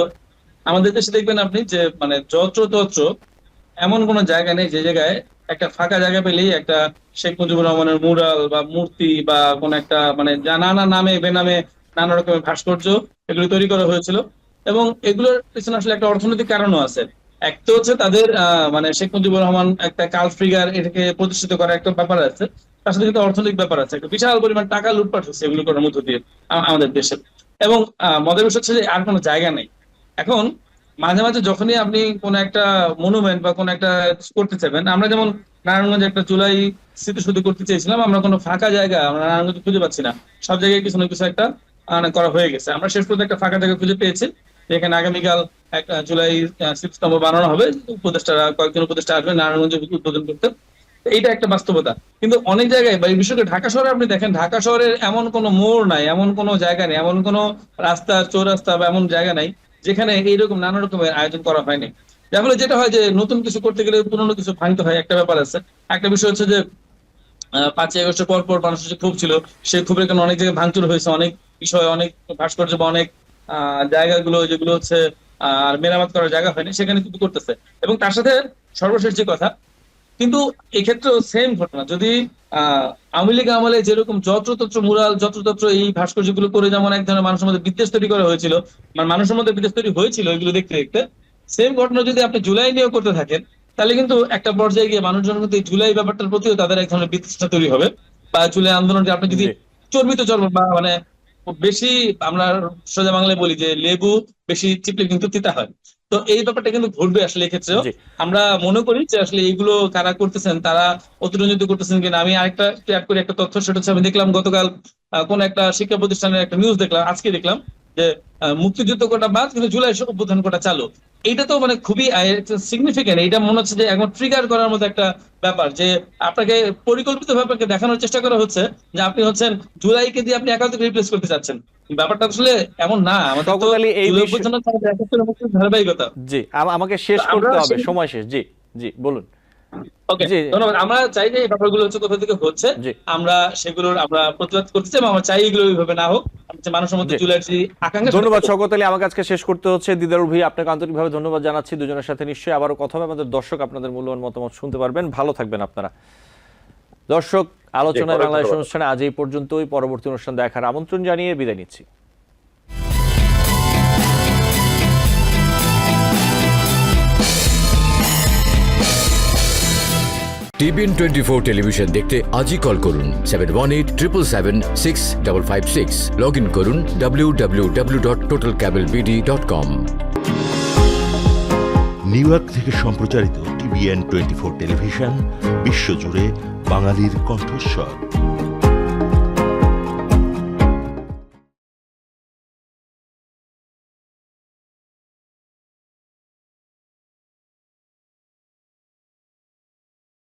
[SPEAKER 3] আমাদের দেশে দেখবেন আপনি যে মানে যত্র এমন কোন জায়গা নেই যে জায়গায় একটা ফাঁকা জায়গা পেলেই একটা শেখ মুজিবুর রহমানের মুরাল বা মূর্তি বা কোন একটা মানে নানা নামে বেনামে নানা রকমের ভাস্কর্য এগুলো তৈরি করা হয়েছিল। এবং এগুলোর পিছনে আসলে একটা অর্থনৈতিক কারণও আছে। এক তো হচ্ছে তাদের মানে শেখ মুজিবুর রহমান একটা কাল্ট ফিগার, এটাকে প্রতিষ্ঠিত করার একটা ব্যাপার আছে, তার সাথে কিন্তু অর্থনৈতিক ব্যাপার আছে। একটা বিশাল পরিমাণ টাকা লুটপাট হচ্ছে এগুলো করার মধ্য দিয়ে আমাদের দেশে। এবং মজার বিষয় হচ্ছে যে আর কোনো জায়গা নেই এখন। মাঝে মাঝে যখনই আপনি কোন একটা মনুমেন্ট বা কোন একটা করতে চাইবেন, আমরা যেমন নারায়ণগঞ্জে একটা জুলাই স্মৃতিসৌধ করতে চেয়েছিলাম, আমরা কোনো ফাঁকা জায়গা আমরা নারায়ণগঞ্জে খুঁজে পাচ্ছি না। সব জায়গায় কিছু না কিছু একটা করা হয়ে গেছে। আমরা শেষ পর্যন্ত একটা ফাঁকা জায়গা খুঁজে পেয়েছি, যেখানে আগামীকাল একটা জুলাই স্মৃতিস্তম্ভ বানানো হবে। কয়েকজন উপদেষ্টা আসবে নারায়ণগঞ্জে উদ্বোধন করতে। এইটা একটা বাস্তবতা। কিন্তু অনেক জায়গায় বা বিশেষ করে ঢাকা শহরে আপনি দেখেন, ঢাকা শহরের এমন কোনো মোড় নাই, এমন কোনো জায়গা নেই, এমন কোনো রাস্তা, চৌরাস্তা বা এমন জায়গা নাই যেখানে এইরকম নানা রকমের আয়োজন করা হয়নি। যার ফলে যেটা হয় যে নতুন কিছু করতে গেলে পুরোনো কিছু ভাঙতে হয়, একটা ব্যাপার আছে। একটা বিষয় হচ্ছে যে 5ই আগস্টের পর মানুষের যে ক্ষোভ ছিল, সেই ক্ষোভের কারণে অনেক জায়গায় ভাঙচুর হয়েছে, অনেক বিষয়, অনেক ভাস্কর্য বা অনেক জায়গাগুলো যেগুলো হচ্ছে মেরামত করার জায়গা হয়নি, সেখানে কিন্তু করতেছে। এবং তার সাথে সর্বশেষ যে কথা, কিন্তু এক্ষেত্রেও সেম ঘটনা, যদি আওয়ামী লীগ আমলে যেরকম যত্রতত্র মুরাল, যত্রতত্র এই ভাস্কর্যগুলো করে যেমন এক ধরনের মানুষের মধ্যে বিদ্বেষ তৈরি করা হয়েছিল, মানে মানুষের মধ্যে বিদ্বেষ তৈরি হয়েছিল এগুলো দেখতে দেখতে, সেম ঘটনা যদি আপনি জুলাই নিয়েও করতে থাকেন, তাহলে কিন্তু একটা পর্যায়ে গিয়ে মানুষজন কিন্তু এই জুলাই ব্যাপারটার প্রতিও তাদের এক ধরনের বিতৃষ্ণা তৈরি হবে। বা জুলাই আন্দোলনকে আপনি যদি চর্বিত বা মানে বেশি, আমরা সোজা বাংলায় বলি যে লেবু বেশি চিপলে কিন্তু তিতা হয়, তো এই ব্যাপারটা কিন্তু ঘটবে আসলে এক্ষেত্রেও। আমরা মনে করি যে আসলে এইগুলো কারা করতেছেন, তারা অতিরঞ্জিত করতেছেন কিনা। আমি আরেকটা অ্যাড করি একটা তথ্য, সেটা হচ্ছে আমি দেখলাম গতকাল কোন একটা শিক্ষা প্রতিষ্ঠানের একটা নিউজ দেখলাম, আজকে দেখলাম যে মুক্তিযুদ্ধ কোটা বাদ কিন্তু জুলাই অভ্যুত্থান কোটা চালু। এইটা তো মানে খুবই সিগনিফিকেন্ট। এটা মনে হচ্ছে যে এখন ট্রিগার করার মতো একটা ব্যাপার, যে আপনাকে পরিকল্পিত ভাবে দেখানোর চেষ্টা করা হচ্ছে যে আপনি হচ্ছেন জুলাইকে দিয়ে আপনি একাধিক রিপ্লেস করতে চাচ্ছেন। ব্যাপারটা আসলে এমন না। আমাদের তো জুলাই অভ্যুত্থানের ধারাবাহিকতা।
[SPEAKER 1] জি, আমাকে শেষ করতে হবে, সময় শেষ। জি জি, বলুন।
[SPEAKER 3] ওকে, ধন্যবাদ। আমরা চাই যে এই ব্যাপারগুলো হচ্ছে কোথা থেকে হচ্ছে, আমরা সেগুলোর আমরা প্রতিবাদ করতে চাই, আমরা চাই এগুলো ওইভাবে না হোক। মানুষের মধ্যে জুলাইয়ের যে আকাঙ্ক্ষা।
[SPEAKER 1] ধন্যবাদ শওকত আলী, আমার কাছে শেষ করতে হচ্ছে। দিদারুল ভাই, আপনাকে আন্তরিকভাবে ধন্যবাদ জানাচ্ছি। দুজনের সাথে নিশ্চয়ই আবারও কথা হবে। আমাদের দর্শক আপনাদের মূল্যবান মতামত শুনতে পারবেন। ভালো থাকবেন আপনারা। দর্শক, আলোচনায় বাংলাদেশ অনুষ্ঠানে আজ এই পর্যন্তই। পরবর্তী অনুষ্ঠান দেখার আমন্ত্রণ জানিয়ে বিদায় নিচ্ছি।
[SPEAKER 4] TBN 24 টেলিভিশন দেখতে আজই কল করুন 7187776556। লগ ইন করুন www.totalcablebd.com।
[SPEAKER 5] নিউ ইয়র্ক থেকে সম্প্রচারিত TBN 24 টেলিভিশন বিশ্বজুড়ে বাঙালির কণ্ঠস্বর।